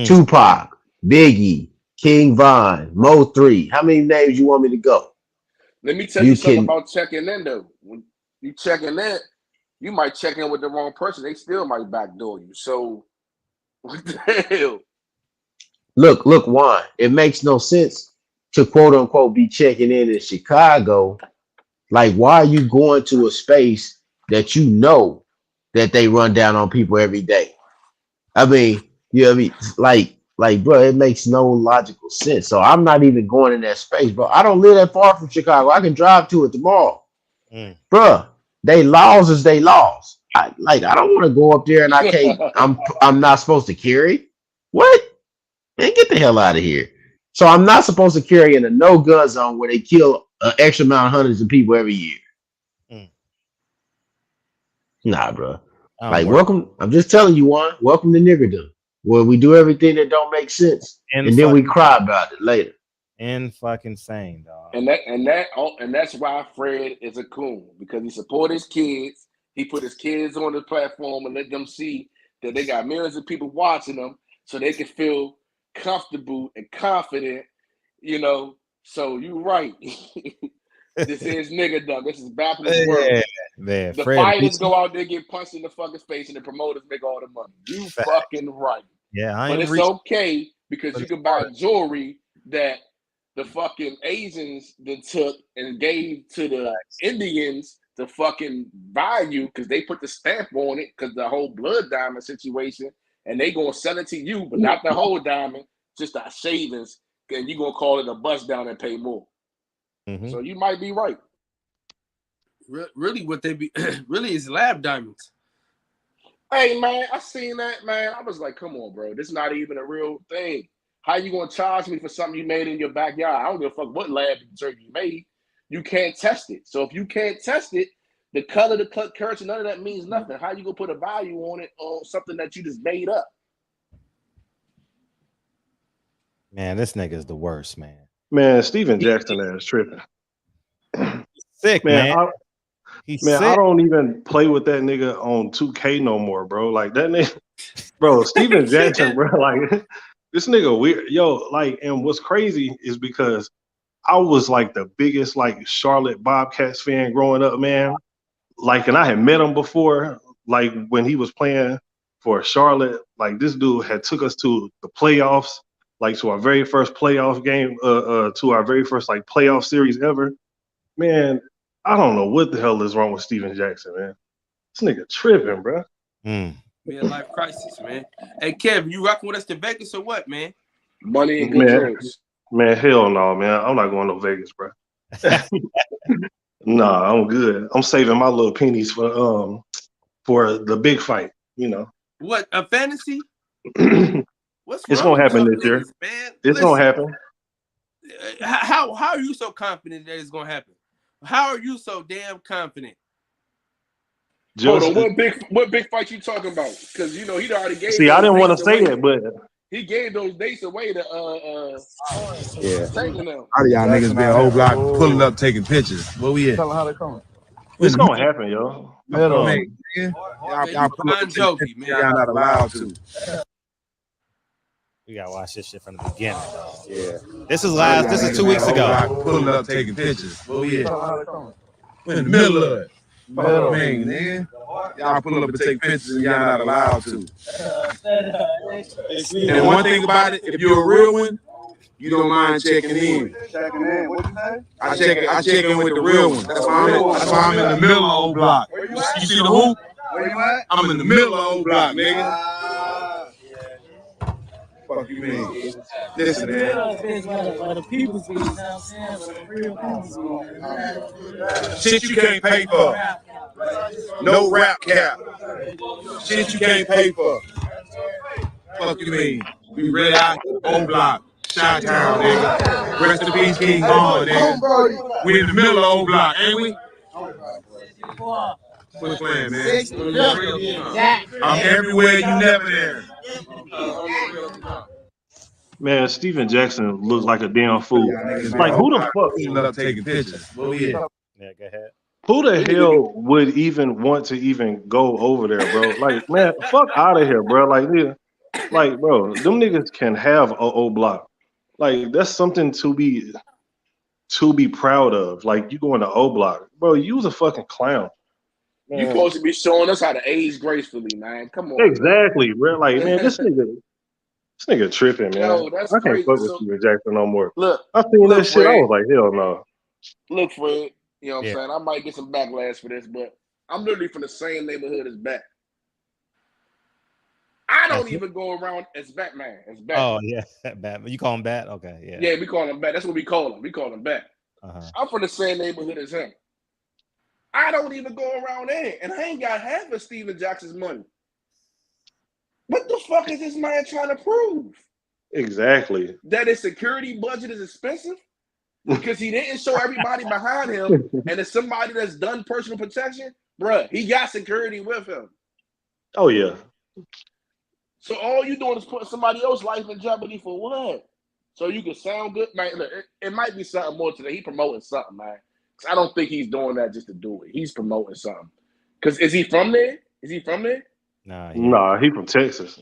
Tupac, Biggie, King Von, Mo 3. How many names you want me to go? Let me tell you something about checking in, though. When you checking in, you might check in with the wrong person. They still might backdoor you. So, what the hell? Look, Juan, it makes no sense to quote unquote be checking in Chicago. Like, why are you going to a space that you know that they run down on people every day? I mean, like, bro, it makes no logical sense. So I'm not even going in that space, bro. I don't live that far from Chicago. I can drive to it tomorrow. Bro, they laws is they laws. I don't want to go up there and I can't, I'm not supposed to carry. What? Man, get the hell out of here. So I'm not supposed to carry in a no-gun zone where they kill an extra amount of hundreds of people every year. Nah, bro. Welcome. I'm just telling you, Juan. Welcome to niggerdom, where we do everything that don't make sense, and then we cry about it later. And fucking sane, dog. And that's why Fred is a coon, because he support his kids. He put his kids on the platform and let them see that they got millions of people watching them, so they can feel comfortable and confident, you know. So you're right. This is niggerdom. This is Baptist world. Man, the fighters go out there, get punched in the fucking face, and the promoters make all the money. You fucking right. Yeah, but it's okay because you can buy jewelry that the fucking Asians then took and gave to the Indians to fucking buy you because they put the stamp on it because the whole blood diamond situation, and they gonna sell it to you, but not the whole diamond, just the shavings, and you gonna call it a bust down and pay more. So you might be right. Really, what they be really is lab diamonds. Hey man, I seen that, man. I was like, come on, bro. This is not even a real thing. How you gonna charge me for something you made in your backyard? I don't give a fuck what lab you made. You can't test it. So if you can't test it, the color, the currency, none of that means nothing. How you gonna put a value on it on something that you just made up? Man, this nigga is the worst, man. Man, Steven Jackson is tripping. Sick, man. I don't even play with that nigga on 2K no more, bro. Like that nigga, bro, Steven Jackson, bro. Like this nigga weird. Yo, like, and what's crazy is because I was like the biggest like Charlotte Bobcats fan growing up, man. Like, and I had met him before, like when he was playing for Charlotte. Like this dude had took us to the playoffs. Like to our very first playoff game, to our very first like playoff series ever. Man, I don't know what the hell is wrong with Steven Jackson, man. This nigga tripping, bro. Midlife crisis, man. Hey, Kevin, you rocking with us to Vegas or what, man? Money and good drugs. Man, hell no, man. I'm not going to Vegas, bro. Nah, I'm good. I'm saving my little pennies for the big fight, you know. What, a fantasy? What's It's wrong gonna happen with this year, niggas, man? It's gonna happen. How are you so confident that it's gonna happen? How are you so damn confident? Hold on, what big fight you talking about? Because you know he already gave. See, I didn't want to say it, but he gave those dates away to taking them. How do y'all niggas been whole block pulling up, taking pictures? Where we at? Tell them how they coming. It's gonna happen, yo. Man, y'all pull up, Jovi, man. Y'all not allowed to. We gotta watch this shit from the beginning. Yeah. This is 2 weeks ago. Pulling up, taking pictures. Where we at? We're in the middle of it. Man, nigga. Y'all pull up and take pictures and y'all not allowed to. And one thing about it, if you're a real one, you don't mind checking in. Checking in. What you say? I check in with the real one. That's why I'm in the middle of old block. You see the hoop? Where you at? I'm in the middle of old block, nigga. Fuck you mean? Listen, man. Shit you can't pay for. No rap cap. Shit you can't pay for. Fuck you mean? We red out, old block, Chi-Town, nigga. Rest in peace, King Kong, nigga. We in the middle of old block, ain't we? What's the plan, man? I'm everywhere, you never there. Man, Steven Jackson looks like a damn fool. Like, who the fuck? Love taking pictures. Yeah, go ahead. Who the hell would even want to even go over there, bro? Like, man, fuck out of here, bro. Like, bro, them niggas can have a O block. Like, that's something to be proud of. Like, you going to O block, bro. You was a fucking clown. Man. You supposed to be showing us how to age gracefully, man. Come on. Exactly, bro. Like, man, this nigga tripping, man. Yo, that's I can't crazy. fuck with Steven Jackson no more. Look, I seen that shit. I was like, hell no. Look, Fred, you know what I'm saying? I might get some backlash for this, but I'm literally from the same neighborhood as Bat. I don't even go around as Batman. As Batman. Oh, yeah. Batman. You call him Bat? Okay, yeah. Yeah, we call him Bat. That's what we call him. We call him Bat. I'm from the same neighborhood as him. I don't even go around there, and I ain't got half of Steven Jackson's money. What the fuck is this man trying to prove? Exactly. That his security budget is expensive? Because he didn't show everybody behind him, and it's somebody that's done personal protection? Bruh, he got security with him. Oh, yeah. So all you doing is putting somebody else's life in jeopardy for what? So you can sound good? Man, look, it might be something more today. He promoting something, man. Because I don't think he's doing that just to do it. He's promoting something. Because is he from there? Is he from there? Nah, he from Texas.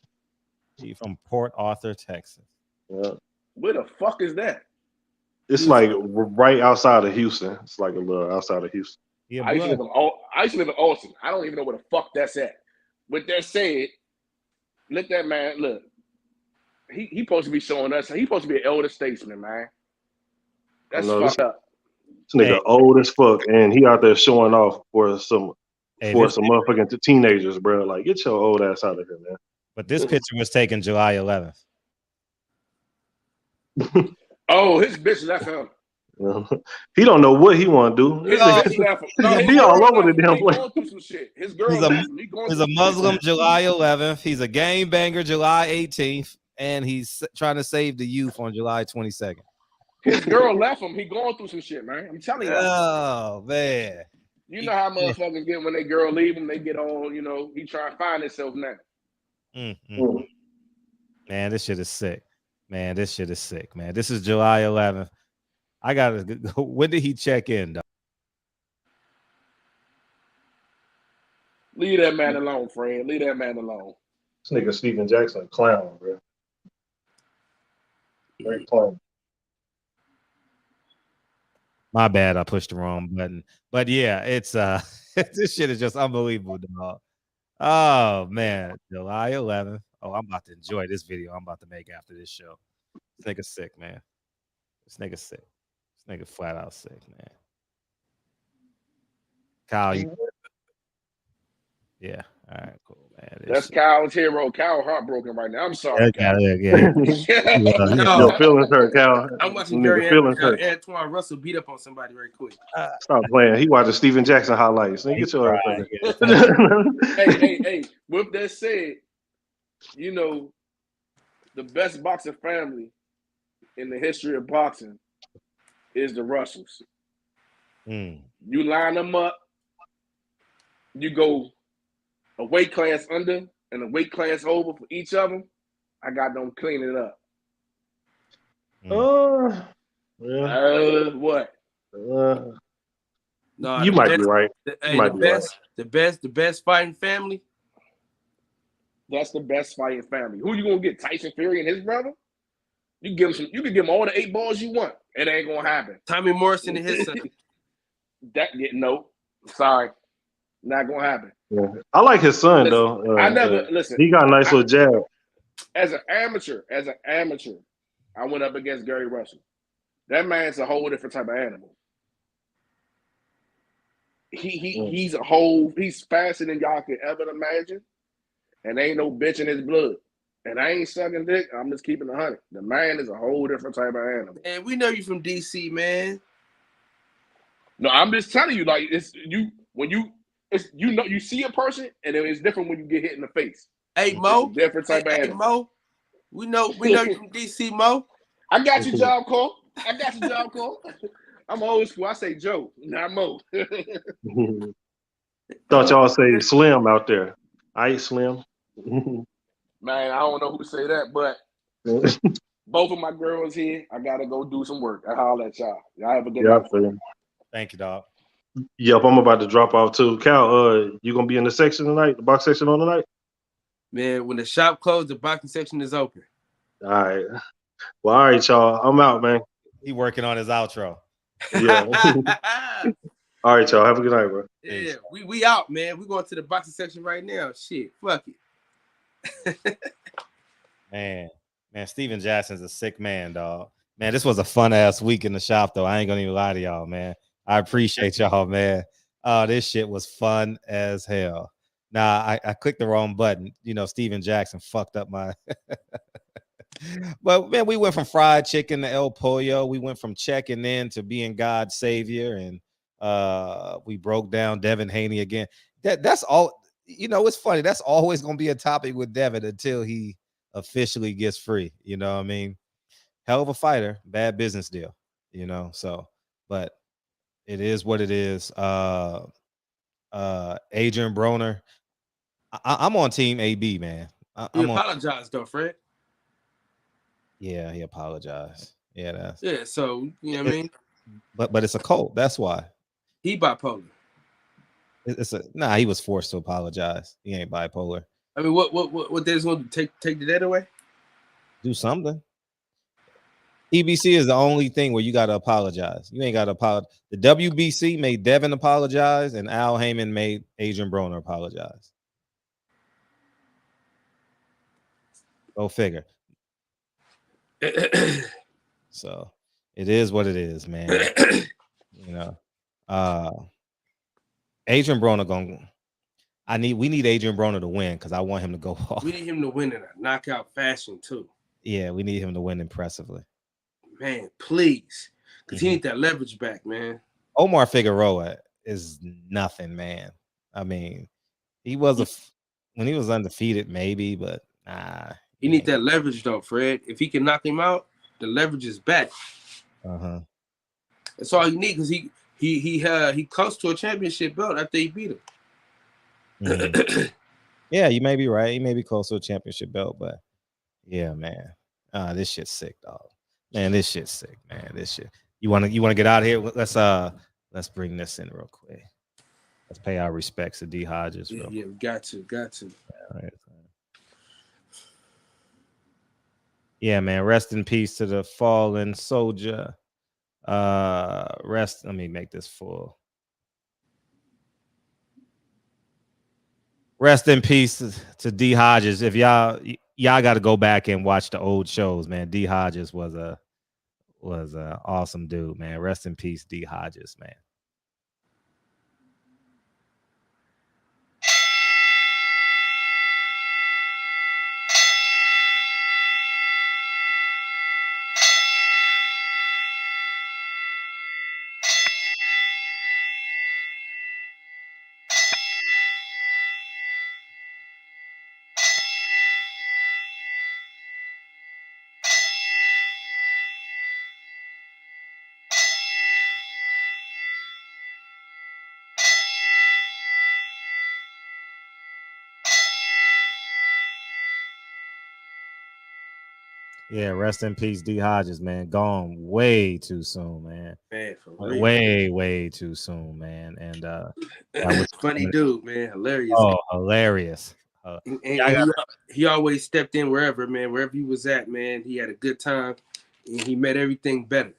He from Port Arthur, Texas. Yeah. Where the fuck is that? It's like right outside of Houston. It's like a little outside of Houston. Yeah, I used to live in Austin. I don't even know where the fuck that's at. With that said, let that man look. He supposed to be showing us. He supposed to be an elder statesman, man. That's fucked up. This nigga old as fuck, and he out there showing off for some motherfucking teenagers, bro. Like, get your old ass out of here, man. But this picture was taken July 11th. Oh, his bitch left him. He don't know what he want to do. He all over the damn place. His girl. He's a Muslim July 11th. He's a game banger July 18th, and he's trying to save the youth on July 22nd. His girl left him. He going through some shit, man. I'm telling you. Oh man. You know how motherfuckers get when they girl leave them, they get on, you know, he trying to find himself now. Man, this shit is sick. Man, this shit is sick, man. This is July 11th. I gotta go. When did he check in, dog? Leave that man alone, Fred. Leave that man alone. This nigga Steven Jackson, clown, bro. Great clown. My bad, I pushed the wrong button. But yeah, it's this shit is just unbelievable, dog. Oh man, July 11th. Oh, I'm about to enjoy this video I'm about to make after this show. This nigga sick, man. This nigga sick. This nigga flat out sick, man. Kyle, you yeah. All right, cool, man. That's Cal's hero. Cal heartbroken right now. I'm sorry, Yeah, Cal. Your feelings hurt, Cal. I'm watching Nigga Gary feelings hurt. Antoine Russell beat up on somebody very quick. Stop playing. He watching Steven Jackson highlights. Nigga, get your ass out of there. Hey. With that said, you know, the best boxing family in the history of boxing is the Russells. You line them up, you go a weight class under and a weight class over for each of them. I got them clean it up. What? No, you might be right. The best fighting family. That's the best fighting family. Who you gonna get? Tyson Fury and his brother? You give him some. You can give him all the 8 balls you want. It ain't gonna happen. Tommy Morrison and his son. No. Sorry, not gonna happen. Yeah. I like his son though. I never listen. He got a nice little jab. As an amateur, I went up against Gary Russell. That man's a whole different type of animal. He's faster than y'all could ever imagine, and ain't no bitch in his blood. And I ain't sucking dick. I'm just keeping it 100. The man is a whole different type of animal. And we know you from DC, man. No, I'm just telling you, like you see a person, and it's different when you get hit in the face. Hey Mo, different type of animal. Mo, we know you from DC, Mo. I got you, job call. I'm old school. I say Joe, not Mo. Thought y'all say Slim out there. Slim. Man, I don't know who say that, but both of my girls here, I gotta go do some work. I holler at y'all. Y'all have a good night. Thank you, dog. Yep, I'm about to drop off too. Cal, you gonna be in the section tonight? The box section on tonight? Man, when the shop closed, the boxing section is open. All right. Well, all right, y'all. I'm out, man. He working on his outro. Yeah. All right, y'all. Have a good night, bro. Yeah, we out, man. We going to the boxing section right now. Shit, fuck it. Man, Steven Jackson's a sick man, dog. Man, this was a fun ass week in the shop, though. I ain't gonna even lie to y'all, man. I appreciate y'all, man. Oh, this shit was fun as hell. Nah, I clicked the wrong button. You know, Steven Jackson fucked up my. But man, we went from fried chicken to El Pollo. We went from checking in to being God's savior, and we broke down Devin Haney again. That's all. You know, it's funny. That's always gonna be a topic with Devin until he officially gets free. You know what I mean? Hell of a fighter, bad business deal. You know, so but it is what it is. Adrian Broner. I'm on team AB, man. He apologized though, Fred. Yeah, he apologized. Yeah, so you know what I mean? But it's a cult. That's why. He bipolar. He was forced to apologize. He ain't bipolar. I mean, what they just want to take the debt away? Do something. EBC is the only thing where you got to apologize. You ain't got to apologize. The WBC made Devin apologize, and Al Haymon made Adrian Broner apologize. Go figure. So it is what it is, man. You know, Adrian Broner we need Adrian Broner to win because I want him to go off. We need him to win in a knockout fashion too. Yeah, we need him to win impressively. Man, please, because he need that leverage back, man. Omar Figueroa is nothing, man. I mean, he was when he was undefeated, maybe, but nah. He need that leverage though, Fred. If he can knock him out, the leverage is back. That's all he need because he close to a championship belt after he beat him. Yeah, you may be right. He may be close to a championship belt, but yeah, man. This shit's sick, dog. Man, this shit's sick, man. This shit. You wanna get out of here? Let's bring this in real quick. Let's pay our respects to D Hodges. Yeah, we got to. All right. Yeah, man. Rest in peace to the fallen soldier. Let me make this full. Rest in peace to D Hodges. If y'all got to go back and watch the old shows, man. D Hodges was a awesome dude, man. Rest in peace, D Hodges, man. Yeah, rest in peace, D. Hodges, man. Gone way too soon, man. Man, for real. Way too soon, man. And that was funny dude, man. Hilarious. Oh, hilarious. He always stepped in wherever he was at, man. He had a good time and he made everything better.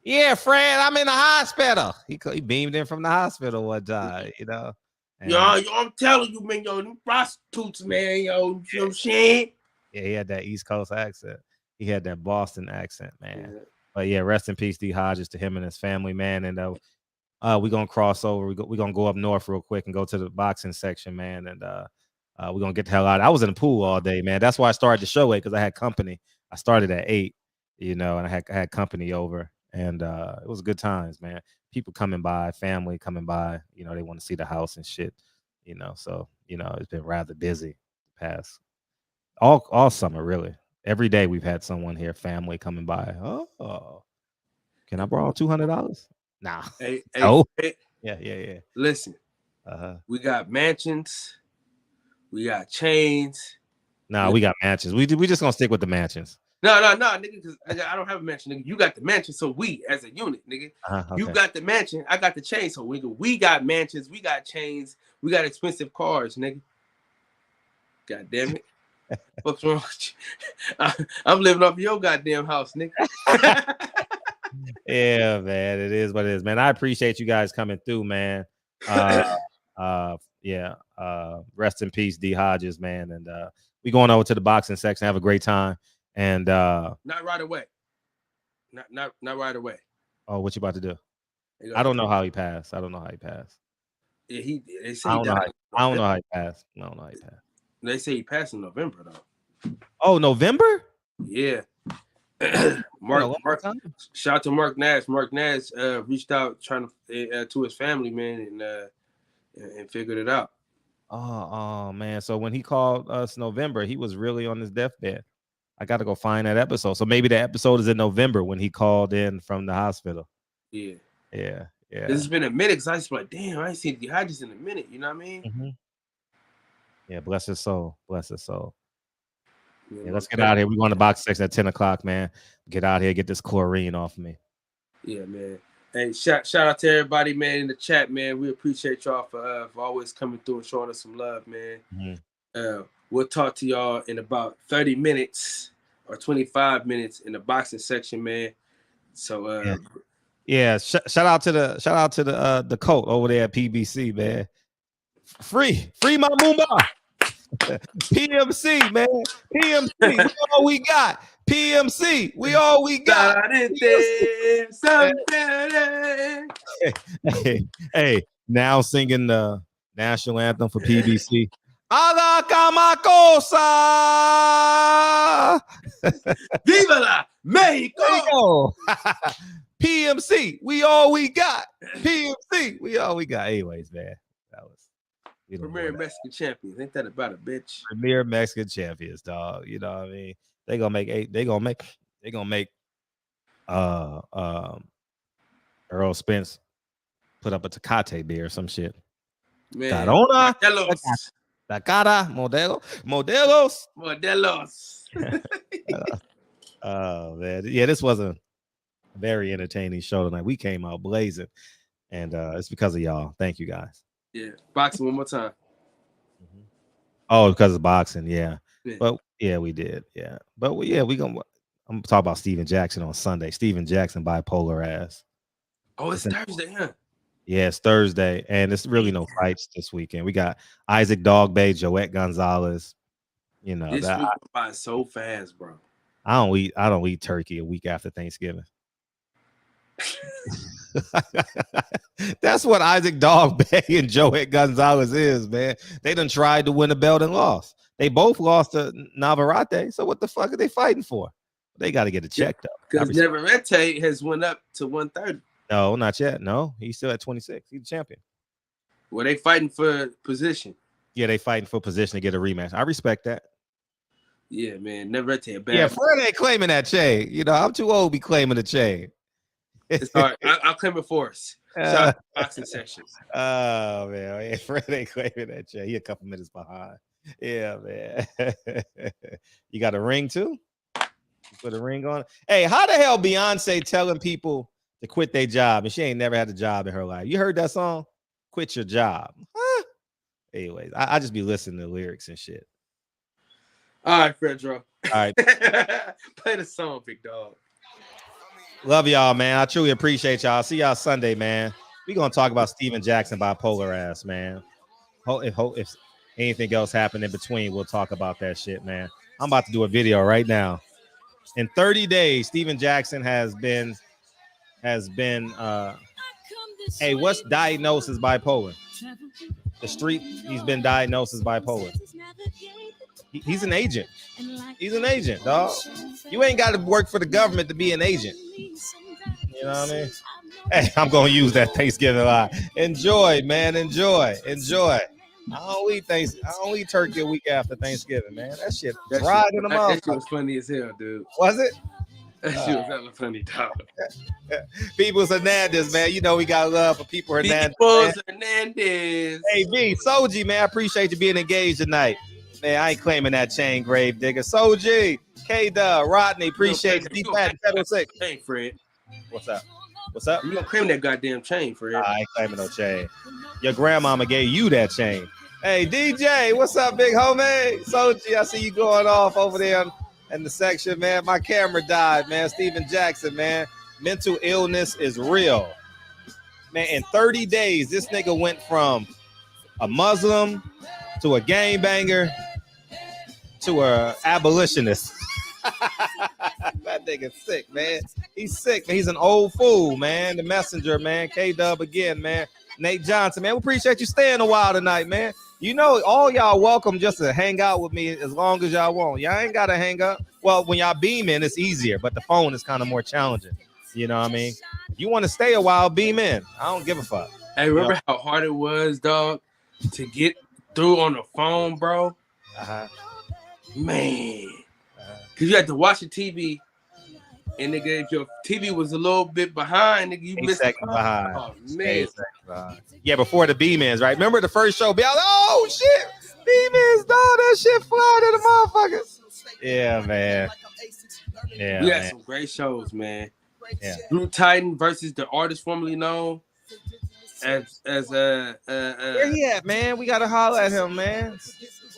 Yeah, Fred, I'm in the hospital. He beamed in from the hospital one time, you know. And, yo, I'm telling you, man, yo, them prostitutes, man, yo, you know what I'm saying? Yeah, he had that East Coast accent. He had that Boston accent, man. Yeah. But yeah, rest in peace, D. Hodges, to him and his family, man. And we're gonna cross over. We're gonna go up north real quick and go to the boxing section, man. And we're gonna get the hell out. I was in the pool all day, man. That's why I started the show late, because I had company. I started at 8, you know, and I had company over. And it was good times, man. People coming by, family coming by, you know, they want to see the house and shit, you know. So, you know, it's been rather busy past all summer, really. Every day we've had someone here, family coming by. Oh, can I borrow $200? Nah. Hey, Yeah. Listen, we got mansions, we got chains. Nah, we got mansions. We just gonna stick with the mansions. No, nigga, because I don't have a mansion, nigga. You got the mansion, so we as a unit, nigga. Okay. You got the mansion, I got the chain, so we got mansions, we got chains, we got expensive cars, nigga. God damn it. What's wrong with you? I'm living off your goddamn house, nigga. Yeah, man, it is what it is, man. I appreciate you guys coming through, man. Rest in peace, D. Hodges, man. And we going over to the boxing section, have a great time. And not right away. Not right away. Oh, what you about to do? I don't know how he passed. Yeah, they say I don't know how he passed. They say he passed in November though. Oh, November? Yeah. Mark, shout out to Mark Nash. Mark Nash reached out trying to his family, man, and figured it out. Oh man. So when he called us November, he was really on his deathbed. I got to go find that episode. So maybe the episode is in November when he called in from the hospital. Yeah. This has been a minute, because I was like, damn, I ain't seen D. Hodges in a minute. You know what I mean? Mm-hmm. Yeah, bless his soul. Yeah, let's get out of here. We're going to box section at 10 o'clock, man. Get out here, get this chlorine off me. Yeah, man. Hey, shout out to everybody, man, in the chat, man. We appreciate y'all for always coming through and showing us some love, man. Mm-hmm. We'll talk to y'all in about 30 minutes or 25 minutes in the boxing section, man. So shout out to the coach over there at PBC, man. Free my Moomba. PMC, man. PMC, we all we got. PMC, we all we got. Hey, now singing the national anthem for PBC. Ala Camacosa! Viva la Mexico! PMC, we all we got. PMC, we all we got. Anyways, man, that was Premier Mexican champions. Ain't that about a bitch? Premier Mexican champions, dog. You know what I mean? They gonna make Earl Spence put up a Tecate beer or some shit. Man, Corona, Tacada, Modelos. Oh man, yeah, this was a very entertaining show tonight. We came out blazing, and it's because of y'all. Thank you guys. Yeah, boxing one more time. Mm-hmm. Oh, because of boxing, yeah. But yeah, we did, yeah. But I'm gonna talk about Steven Jackson on Sunday. Steven Jackson, bipolar ass. Oh, it's Thursday, huh? Yeah, it's Thursday, and it's really no fights this weekend. We got Isaac Dogbay, Joette Gonzalez. You know, this week went by so fast, bro. I don't eat turkey a week after Thanksgiving. That's what Isaac Dogbay and Joette Gonzalez is, man. They done tried to win a belt and lost. They both lost to Navarrete. So what the fuck are they fighting for? They got to get it checked up. Because Navarrete has went up to 130. No, not yet. No, he's still at 26. He's the champion. Well, they fighting for position. Yeah, they fighting for position to get a rematch. I respect that. Yeah, man. Navarrete a bad. Yeah, Fred ain't claiming that chain. You know, I'm too old to be claiming the chain. It's all right. I'll claim it for us. Shout out to boxing sections. Oh man, Fred ain't claiming that chain. He a couple minutes behind. Yeah, man. You got a ring too? Put a ring on. Hey, how the hell Beyonce telling people to quit their job and she ain't never had a job in her life? You heard that song? Quit your job. Huh? Anyways, I just be listening to lyrics and shit. All right, Fredro. All right. Play the song, big dog. Love y'all, man. I truly appreciate y'all. See y'all Sunday, man. We gonna talk about Steven Jackson bipolar ass, man. If anything else happened in between, we'll talk about that shit, man. I'm about to do a video right now. In 30 days, Steven Jackson has been hey, what's diagnosed as bipolar? The street, he's been diagnosed as bipolar. He's an agent. He's an agent, dog. You ain't got to work for the government to be an agent. You know what I mean? Hey, I'm gonna use that Thanksgiving line. Enjoy, man. Enjoy. I don't eat turkey a week after Thanksgiving, man. That shit fried in the mouth. That shit was funny as hell, dude. Was it? That shit was hella funny, dog. People's Hernandez, man. You know we got love for people Hernandez. People's Hernandez. Hey, B, Soji, man. I appreciate you being engaged tonight. Man, I ain't claiming that chain, grave digger. Soji, K-Dub, Rodney, appreciate you. D-Pat, Pedal 6. Hey, Fred. What's up? What's up? You gonna claim that goddamn chain, Fred? I ain't claiming no chain. Your grandmama gave you that chain. Hey, DJ, what's up, big homie? Soji, I see you going off over there in the section, man. My camera died, man. Steven Jackson, man. Mental illness is real. Man, in 30 days, this nigga went from a Muslim to a gangbanger to a abolitionist. That nigga's sick, man. He's sick, man. He's an old fool, man. The messenger, man. K-Dub again, man. Nate Johnson, man. We appreciate you staying a while tonight, man. You know, all y'all welcome just to hang out with me as long as y'all want. Y'all ain't got to hang up. Well, when y'all beam in, it's easier, but the phone is kind of more challenging. You know what I mean? If you want to stay a while, beam in. I don't give a fuck. Hey, remember how hard it was, dog, to get through on the phone, bro? Man. Because you had to watch the TV, and nigga, if your TV was a little bit behind, nigga, you missed it. Behind. Oh, man. Yeah, before the B-Mans, right? Remember the first show? Be like, oh, shit. B-Mans, dog, that shit fly to the motherfuckers. Yeah, man. Yeah, we had some great shows, man. Yeah. Drew Titan versus the artist formerly known as where he at, man? We gotta holler at him, man.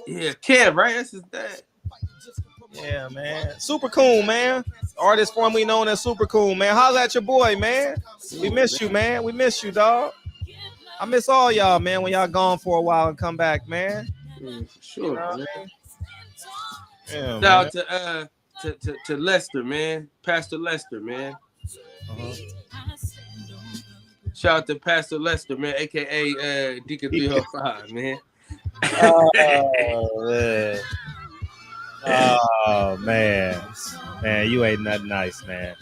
Yeah, Kev, right? That's his dad. Yeah, man. Super cool, man. Artist formerly known as Super Cool, man. Holla at your boy, man. We miss you, man. We miss you, dog. I miss all y'all, man, when y'all gone for a while and come back, man. For sure, you know, man. Yeah, shout out to Lester, man. Pastor Lester, man. Shout out to Pastor Lester, man, aka Deacon 305, man. Oh, man. Oh, man. Man, you ain't nothing nice, man.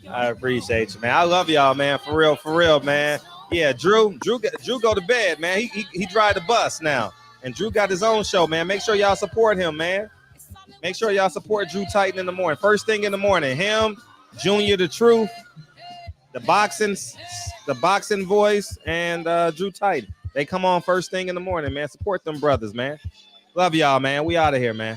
I appreciate you, man. I love y'all, man. For real, man. Yeah, Drew go to bed, man. He drive the bus now. And Drew got his own show, man. Make sure y'all support him, man. Make sure y'all support Drew Titan in the morning. First thing in the morning. Him, Junior the Truth, the boxing voice, and Drew Titan. They come on first thing in the morning, man. Support them brothers, man. Love y'all, man. We out of here, man.